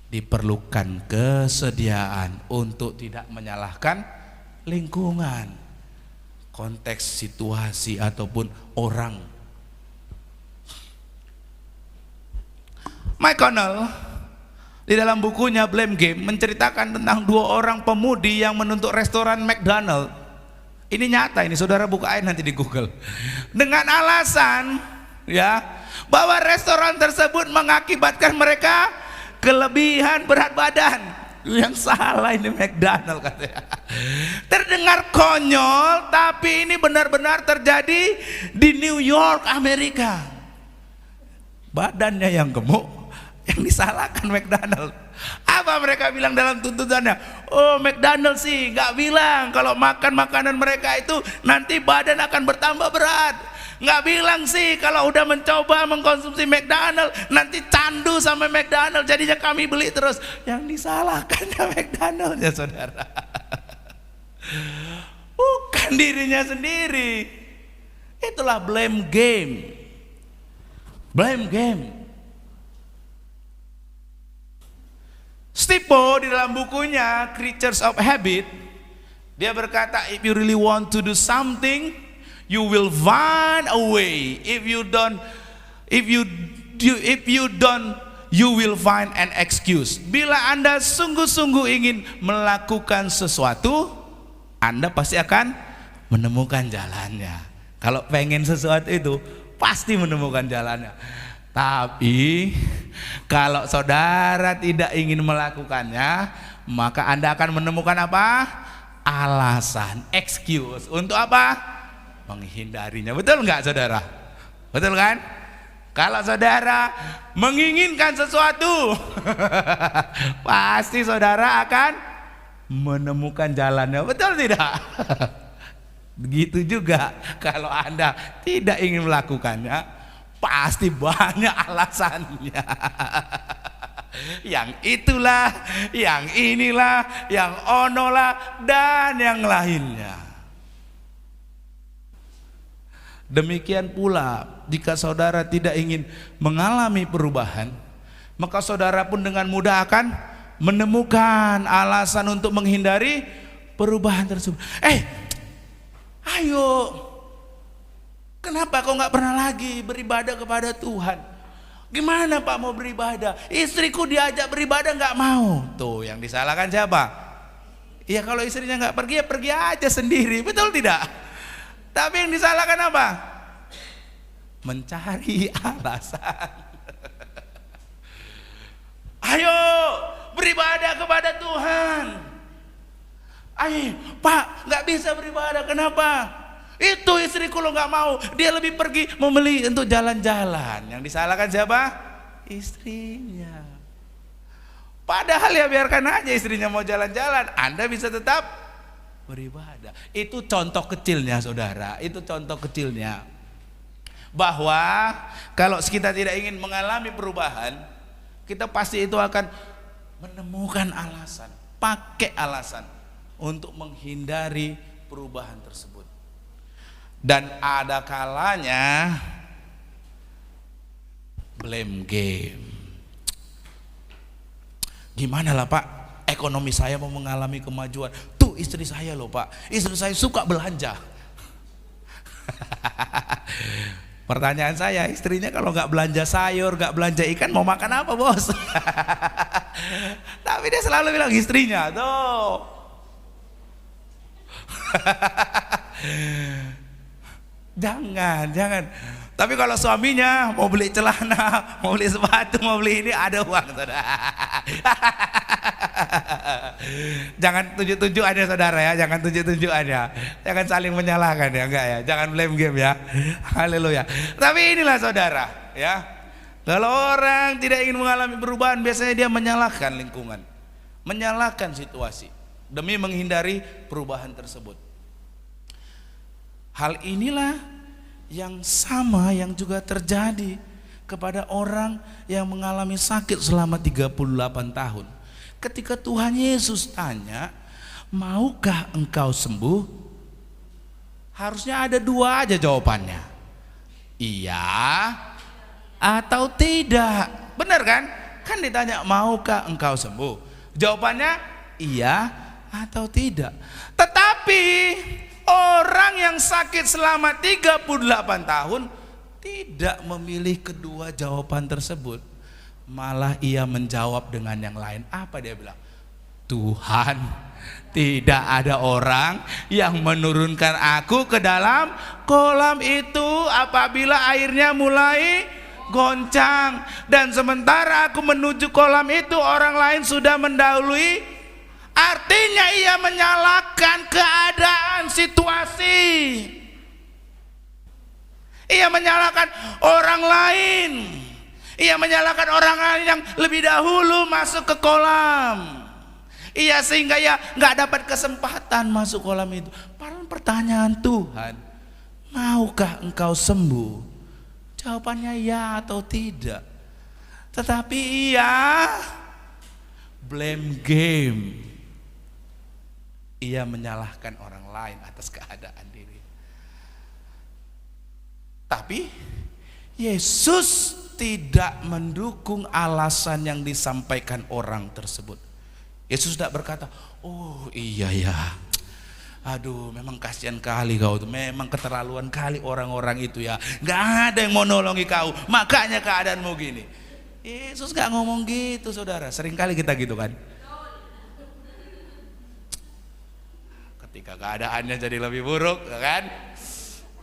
diperlukan kesediaan untuk tidak menyalahkan lingkungan, konteks, situasi ataupun orang. McConnell di dalam bukunya Blame Game menceritakan tentang 2 orang pemudi yang menuntut restoran McDonald. Ini nyata, ini saudara buka aja nanti di Google. Dengan alasan ya bahwa restoran tersebut mengakibatkan mereka kelebihan berat badan. Yang salah ini McDonald katanya. Terdengar konyol, tapi ini benar-benar terjadi di New York, Amerika. Badannya yang gemuk, yang disalahkan McDonald. Apa mereka bilang dalam tuntutannya? Oh, McDonald sih nggak bilang kalau makan makanan mereka itu nanti badan akan bertambah berat. Nggak bilang sih kalau udah mencoba mengkonsumsi McDonald nanti candu sama McDonald, jadinya kami beli terus. Yang disalahkan ya McDonald ya saudara, bukan dirinya sendiri. Itulah blame game. Blame game. Stipo di dalam bukunya Creatures of Habit, dia berkata, if you really want to do something, you will find a way. If you don't, you will find an excuse. Bila Anda sungguh-sungguh ingin melakukan sesuatu, Anda pasti akan menemukan jalannya. Kalau pengen sesuatu itu pasti menemukan jalannya. Tapi kalau saudara tidak ingin melakukannya, maka Anda akan menemukan apa? Alasan, excuse. Untuk apa? Menghindarinya. Betul nggak saudara? Betul kan? Kalau saudara menginginkan sesuatu, pasti saudara akan menemukan jalannya. Betul tidak? Begitu juga kalau Anda tidak ingin melakukannya, pasti banyak alasannya. Yang itulah, yang inilah, yang onolah, dan yang lainnya. Demikian pula jika saudara tidak ingin mengalami perubahan, maka saudara pun dengan mudah akan menemukan alasan untuk menghindari perubahan tersebut. Ayo, kenapa kau nggak pernah lagi beribadah kepada Tuhan? Gimana Pak mau beribadah? Istriku diajak beribadah nggak mau. Tuh yang disalahkan siapa? Ya kalau istrinya nggak pergi, ya pergi aja sendiri. Betul tidak? Tapi yang disalahkan apa? Mencari alasan. Ayo beribadah kepada Tuhan. Ayo Pak, nggak bisa beribadah. Kenapa? Itu istriku lo nggak mau. Dia lebih pergi membeli untuk jalan-jalan. Yang disalahkan siapa? Istrinya. Padahal ya biarkan aja istrinya mau jalan-jalan, Anda bisa tetap beribadah. Itu contoh kecilnya saudara. Itu contoh kecilnya. Bahwa kalau kita tidak ingin mengalami perubahan, kita pasti itu akan menemukan alasan, pakai alasan untuk menghindari perubahan tersebut. Dan ada kalanya blame game. Gimana lah Pak, ekonomi saya mau mengalami kemajuan. Tuh istri saya loh Pak, istri saya suka belanja. Pertanyaan saya, istrinya kalau nggak belanja sayur, nggak belanja ikan, mau makan apa bos? Tapi dia selalu bilang istrinya tuh. Jangan. Tapi kalau suaminya mau beli celana, mau beli sepatu, mau beli ini, ada uang saudara. Jangan tunjuk-tunjuk aja saudara ya, jangan tunjuk-tunjuk aja. Jangan saling menyalahkan ya, enggak ya. Jangan blame game ya. Haleluya. Tapi inilah saudara ya. Kalau orang tidak ingin mengalami perubahan, biasanya dia menyalahkan lingkungan, menyalahkan situasi demi menghindari perubahan tersebut. Hal inilah yang sama yang juga terjadi kepada orang yang mengalami sakit selama 38 tahun. Ketika Tuhan Yesus tanya, maukah engkau sembuh? Harusnya ada dua aja jawabannya. Iya atau tidak? Benar kan? Kan ditanya, maukah engkau sembuh? Jawabannya iya atau tidak. Tetapi orang yang sakit selama 38 tahun tidak memilih kedua jawaban tersebut. Malah ia menjawab dengan yang lain. Apa dia bilang? Tuhan, tidak ada orang yang menurunkan aku ke dalam kolam itu apabila airnya mulai goncang, dan sementara aku menuju kolam itu orang lain sudah mendahului. Artinya ia menyalahkan keadaan, situasi. Ia menyalahkan orang lain. Ia menyalahkan orang lain yang lebih dahulu masuk ke kolam. Iya, sehingga ya nggak dapat kesempatan masuk kolam itu. Padahal pertanyaan Tuhan, maukah engkau sembuh? Jawabannya ya atau tidak. Tetapi ia blame game. Ia menyalahkan orang lain atas keadaan diri. Tapi Yesus tidak mendukung alasan yang disampaikan orang tersebut. Yesus tidak berkata, oh iya ya, aduh memang kasihan kali kau tuh, memang keterlaluan kali orang-orang itu ya, nggak ada yang mau nolongi kau, makanya keadaanmu gini. Yesus nggak ngomong gitu, saudara. Sering kali kita gitu kan. Ketika keadaannya jadi lebih buruk, kan?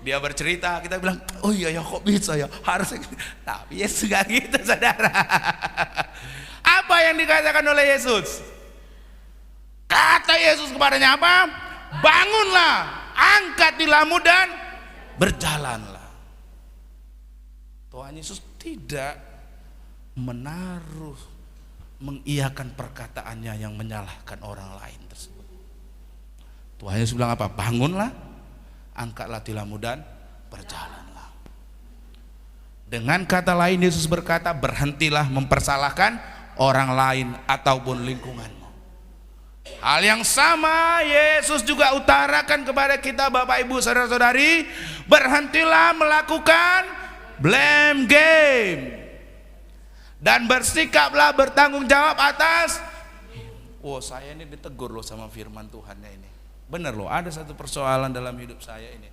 Dia bercerita, kita bilang, oh iya ya, kok bisa ya, harusnya. Tapi Yesus nggak gitu, saudara. Apa yang dikatakan oleh Yesus? Kata Yesus kepadanya apa? Bangunlah, angkat tilammu dan berjalanlah. Tuhan Yesus tidak mengiyakan perkataannya yang menyalahkan orang lain tersebut. Tuhan Yesus bilang apa? Bangunlah, angkatlah tilammu dan berjalanlah. Dengan kata lain Yesus berkata, berhentilah mempersalahkan orang lain ataupun lingkunganmu. Hal yang sama Yesus juga utarakan kepada kita, Bapak Ibu saudara-saudari, berhentilah melakukan blame game dan bersikaplah bertanggung jawab atas. Oh, saya ini ditegur loh sama firman Tuhannya ini. Bener loh, ada satu persoalan dalam hidup saya ini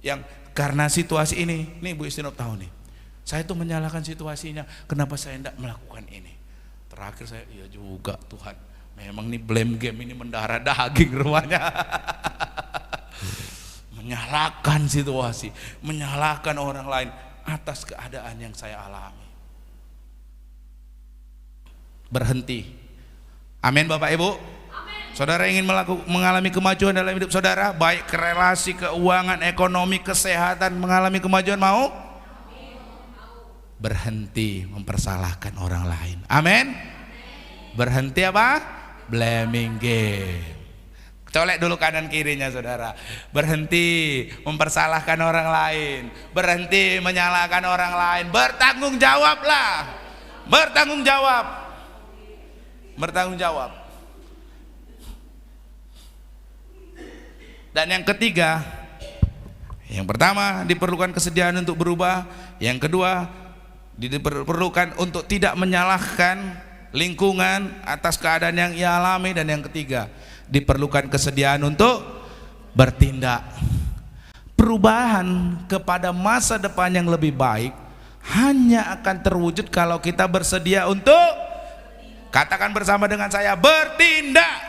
yang karena situasi ini, nih Bu Istinop tahu nih, saya tuh menyalahkan situasinya, kenapa saya tidak melakukan ini. Terakhir saya, iya juga Tuhan, memang nih blame game ini mendarah daging rupanya. Menyalahkan situasi, menyalahkan orang lain atas keadaan yang saya alami. Berhenti. Amin Bapak Ibu. Amin. Saudara ingin mengalami kemajuan dalam hidup saudara, baik relasi, keuangan, ekonomi, kesehatan, mengalami kemajuan, mau? Amin. Berhenti mempersalahkan orang lain. Amin. Berhenti apa? Blaming game. Colek dulu kanan kirinya saudara. Berhenti mempersalahkan orang lain, berhenti menyalahkan orang lain. Bertanggung jawablah. Bertanggung jawab. Bertanggung jawab. Dan yang ketiga, yang pertama diperlukan kesediaan untuk berubah, yang kedua diperlukan untuk tidak menyalahkan lingkungan atas keadaan yang ia alami, dan yang ketiga diperlukan kesediaan untuk bertindak. Perubahan kepada masa depan yang lebih baik hanya akan terwujud kalau kita bersedia untuk, katakan bersama dengan saya, bertindak.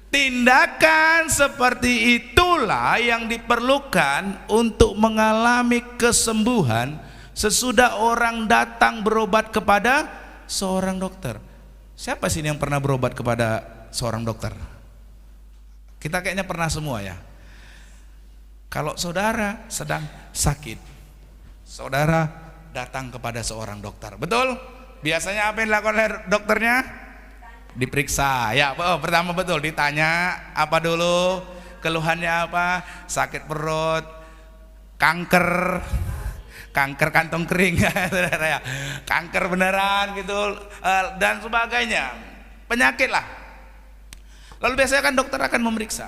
Tindakan seperti itulah yang diperlukan untuk mengalami kesembuhan sesudah orang datang berobat kepada seorang dokter. Siapa sih yang pernah berobat kepada seorang dokter? Kita kayaknya pernah semua ya. Kalau saudara sedang sakit, saudara datang kepada seorang dokter, betul? Biasanya apa yang dilakukan oleh dokternya? Diperiksa ya, pertama betul, ditanya apa dulu, keluhannya apa, sakit perut, kanker kantong kering, kanker beneran gitu, dan sebagainya, penyakit lah. Lalu biasanya kan dokter akan memeriksa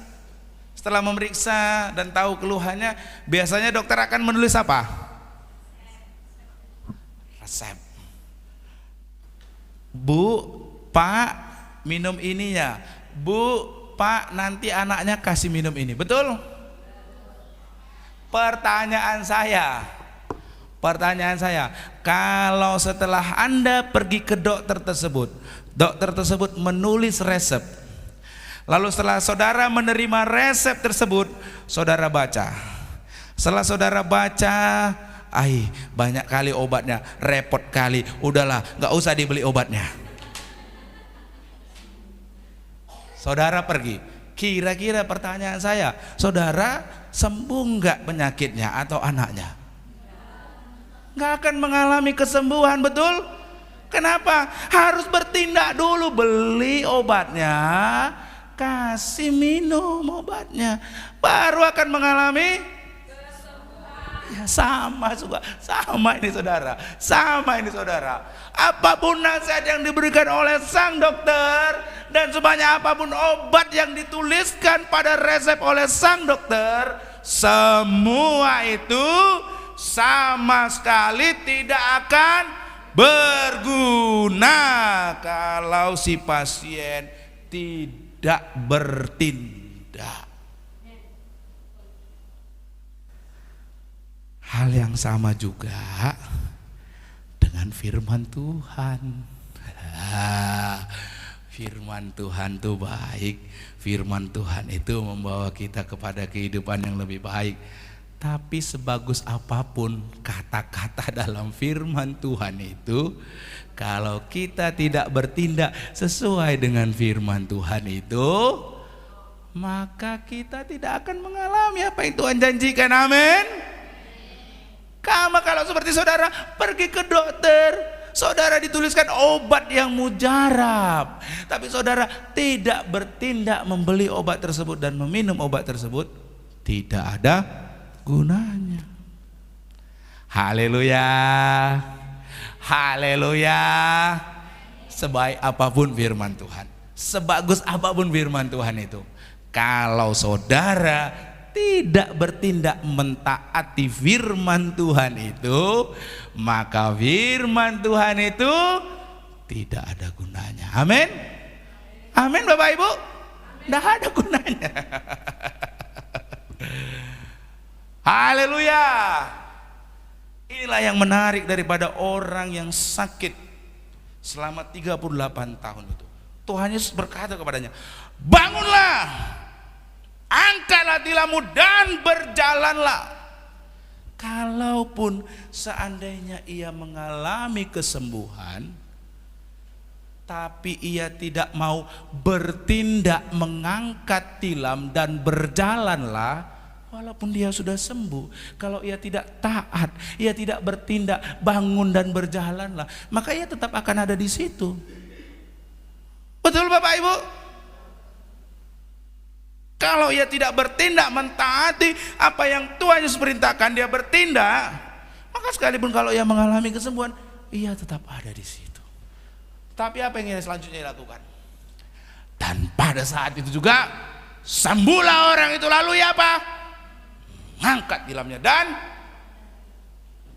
Setelah memeriksa dan tahu keluhannya, biasanya dokter akan menulis apa? Resep. Bu, Pak, minum ini ya. Bu, Pak, nanti anaknya kasih minum ini. Betul? Pertanyaan saya, kalau setelah Anda pergi ke dokter tersebut menulis resep, lalu setelah saudara menerima resep tersebut, saudara baca. Setelah saudara baca, banyak kali obatnya, repot kali, udahlah nggak usah dibeli obatnya. Saudara pergi, kira-kira pertanyaan saya, saudara sembuh nggak penyakitnya atau anaknya? Nggak akan mengalami kesembuhan, betul? Kenapa? Harus bertindak dulu, beli obatnya, kasih minum obatnya, baru akan mengalami kesembuhan. Ya, sama ini saudara. Apapun nasihat yang diberikan oleh sang dokter dan sebanyak apapun obat yang dituliskan pada resep oleh sang dokter, semua itu sama sekali tidak akan berguna kalau si pasien tidak bertindak. Hal yang sama juga dengan firman Tuhan. Firman Tuhan itu baik. Firman Tuhan itu membawa kita kepada kehidupan yang lebih baik. Tapi sebagus apapun kata-kata dalam firman Tuhan itu, kalau kita tidak bertindak sesuai dengan firman Tuhan itu, maka kita tidak akan mengalami apa yang Tuhan janjikan. Amin. Kalau seperti saudara pergi ke dokter, saudara dituliskan obat yang mujarab, tapi saudara tidak bertindak membeli obat tersebut dan meminum obat tersebut, tidak ada gunanya. Haleluya. Haleluya. Sebaik apapun firman Tuhan, sebagus apapun firman Tuhan itu, kalau saudara tidak bertindak mentaati firman Tuhan itu, maka firman Tuhan itu tidak ada gunanya. Amin. Amin Bapak Ibu. Tidak ada gunanya. Haleluya. Inilah yang menarik daripada orang yang sakit selama 38 tahun itu. Tuhan Yesus berkata kepadanya, bangunlah, angkatlah tilammu dan berjalanlah. Kalaupun seandainya ia mengalami kesembuhan, tapi ia tidak mau bertindak mengangkat tilam dan berjalanlah, walaupun dia sudah sembuh, kalau ia tidak taat, ia tidak bertindak, bangun dan berjalanlah, maka ia tetap akan ada di situ. Betul Bapak Ibu? Kalau ia tidak bertindak mentaati apa yang Tuhan Yesus perintahkan dia bertindak, maka sekalipun kalau ia mengalami kesembuhan, ia tetap ada di situ. Tapi apa yang ia selanjutnya lakukan? Dan pada saat itu juga sembuhlah orang itu, lalu ya apa? Ngangkat tilamnya dan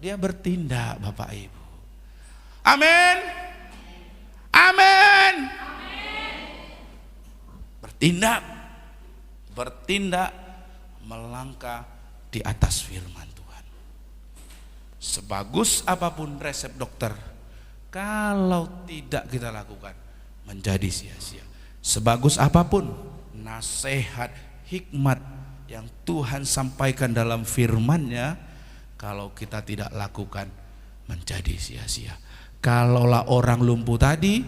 dia bertindak Bapak Ibu. Amin. Amin. Bertindak melangkah di atas firman Tuhan. Sebagus apapun resep dokter, kalau tidak kita lakukan, menjadi sia-sia. Sebagus apapun nasihat, hikmat yang Tuhan sampaikan dalam firman-Nya, kalau kita tidak lakukan, menjadi sia-sia. Kalaulah orang lumpuh tadi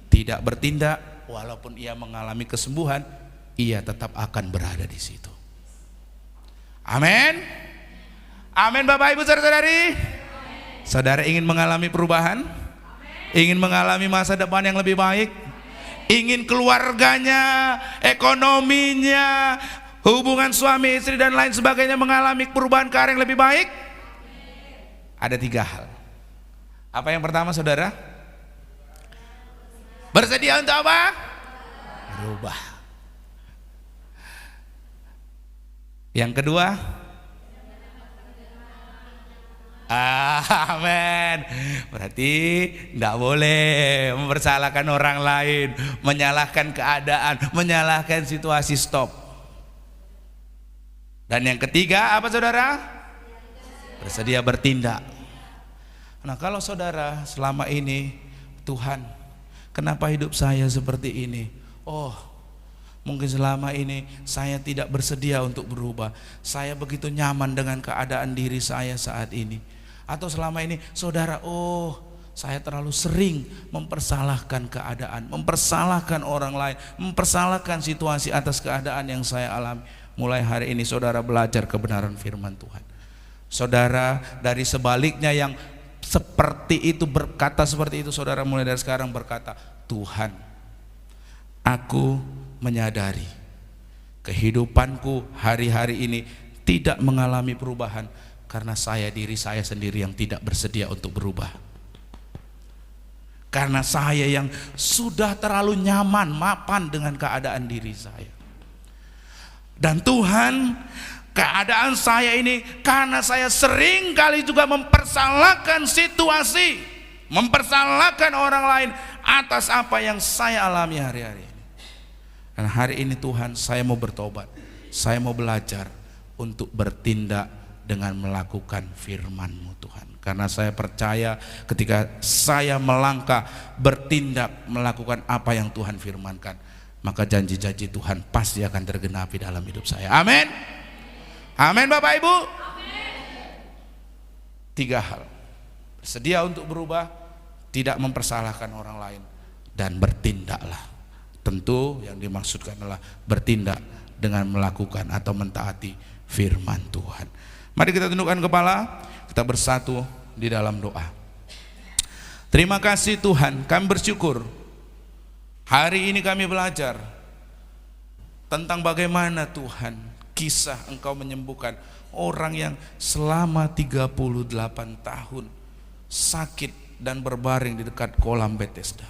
tidak bertindak, walaupun ia mengalami kesembuhan, ia tetap akan berada di situ. Amin. Amin Bapak Ibu saudara-saudari. Saudara ingin mengalami perubahan? Ingin mengalami masa depan yang lebih baik? Ingin keluarganya, ekonominya, hubungan suami istri dan lain sebagainya mengalami perubahan ke arah yang lebih baik? Ada 3 hal. Apa yang pertama saudara? Bersedia untuk apa? Berubah. Yang kedua, amin. Berarti tidak boleh mempersalahkan orang lain, menyalahkan keadaan, menyalahkan situasi. Stop. Dan yang ketiga apa saudara? Bersedia bertindak. Nah kalau saudara selama ini, Tuhan, kenapa hidup saya seperti ini? Oh, mungkin selama ini saya tidak bersedia untuk berubah. Saya begitu nyaman dengan keadaan diri saya saat ini. Atau selama ini saudara, oh saya terlalu sering mempersalahkan keadaan, mempersalahkan orang lain, mempersalahkan situasi atas keadaan yang saya alami. Mulai hari ini saudara belajar kebenaran firman Tuhan. Saudara dari sebaliknya yang seperti itu, berkata seperti itu, saudara mulai dari sekarang berkata, Tuhan, aku menyadari kehidupanku hari-hari ini tidak mengalami perubahan karena diri saya sendiri yang tidak bersedia untuk berubah. Karena saya yang sudah terlalu nyaman, mapan dengan keadaan diri saya. Dan Tuhan, keadaan saya ini karena saya sering kali juga mempersalahkan situasi, mempersalahkan orang lain atas apa yang saya alami hari-hari ini. Dan hari ini Tuhan, saya mau bertobat, saya mau belajar untuk bertindak dengan melakukan firman-Mu Tuhan. Karena saya percaya ketika saya melangkah, bertindak, melakukan apa yang Tuhan firmankan, maka janji-janji Tuhan pasti akan tergenapi dalam hidup saya. Amin. Amin Bapak Ibu. Amin. 3 hal. Bersedia untuk berubah, tidak mempersalahkan orang lain, dan bertindaklah. Tentu yang dimaksudkan adalah bertindak dengan melakukan atau mentaati firman Tuhan. Mari kita tundukkan kepala, kita bersatu di dalam doa. Terima kasih Tuhan, kami bersyukur hari ini kami belajar tentang bagaimana Tuhan kisah Engkau menyembuhkan orang yang selama 38 tahun sakit dan berbaring di dekat kolam Bethesda.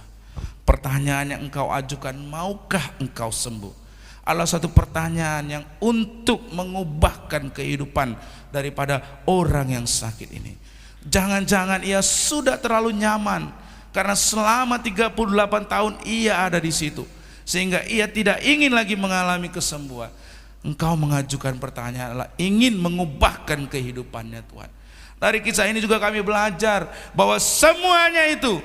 Pertanyaan yang Engkau ajukan, maukah Engkau sembuh? Adalah satu pertanyaan yang untuk mengubahkan kehidupan daripada orang yang sakit ini. Jangan-jangan ia sudah terlalu nyaman karena selama 38 tahun ia ada di situ, sehingga ia tidak ingin lagi mengalami kesembuhan. Engkau mengajukan pertanyaan adalah ingin mengubahkan kehidupannya Tuhan. Dari kisah ini juga kami belajar bahwa semuanya itu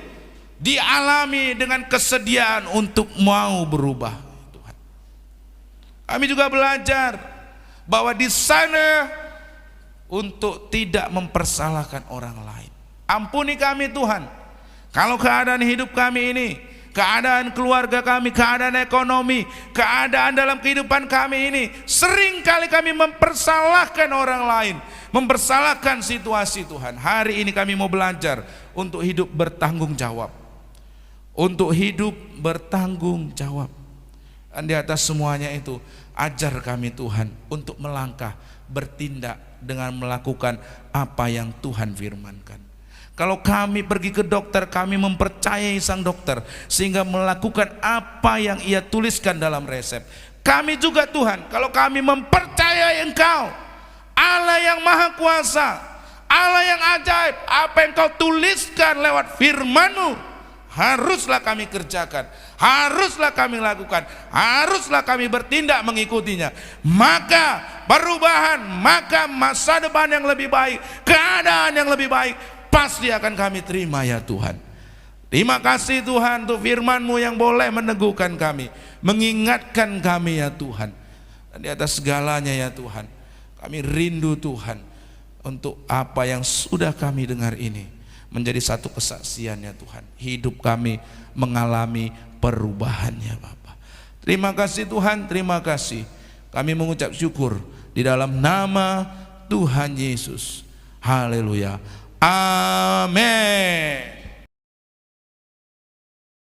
dialami dengan kesediaan untuk mau berubah Tuhan. Kami juga belajar bahwa di sana untuk tidak mempersalahkan orang lain. Ampuni kami Tuhan, kalau keadaan hidup kami ini, keadaan keluarga kami, keadaan ekonomi, keadaan dalam kehidupan kami ini, sering kali kami mempersalahkan orang lain, mempersalahkan situasi Tuhan. Hari ini kami mau belajar untuk hidup bertanggung jawab. Untuk hidup bertanggung jawab. Dan di atas semuanya itu, ajar kami Tuhan untuk melangkah, bertindak dengan melakukan apa yang Tuhan firmankan. Kalau kami pergi ke dokter, kami mempercayai sang dokter sehingga melakukan apa yang ia tuliskan dalam resep. Kami juga Tuhan, kalau kami mempercayai Engkau, Allah yang maha kuasa, Allah yang ajaib, apa yang Kau tuliskan lewat firman-Mu haruslah kami kerjakan, haruslah kami lakukan, haruslah kami bertindak mengikutinya. Maka perubahan, maka masa depan yang lebih baik, keadaan yang lebih baik pasti akan kami terima ya Tuhan. Terima kasih Tuhan untuk firman-Mu yang boleh meneguhkan kami, mengingatkan kami ya Tuhan. Dan di atas segalanya ya Tuhan, kami rindu Tuhan untuk apa yang sudah kami dengar ini menjadi satu kesaksian ya Tuhan. Hidup kami mengalami perubahannya Bapa. Terima kasih Tuhan, terima kasih. Kami mengucap syukur di dalam nama Tuhan Yesus. Haleluya. Amin.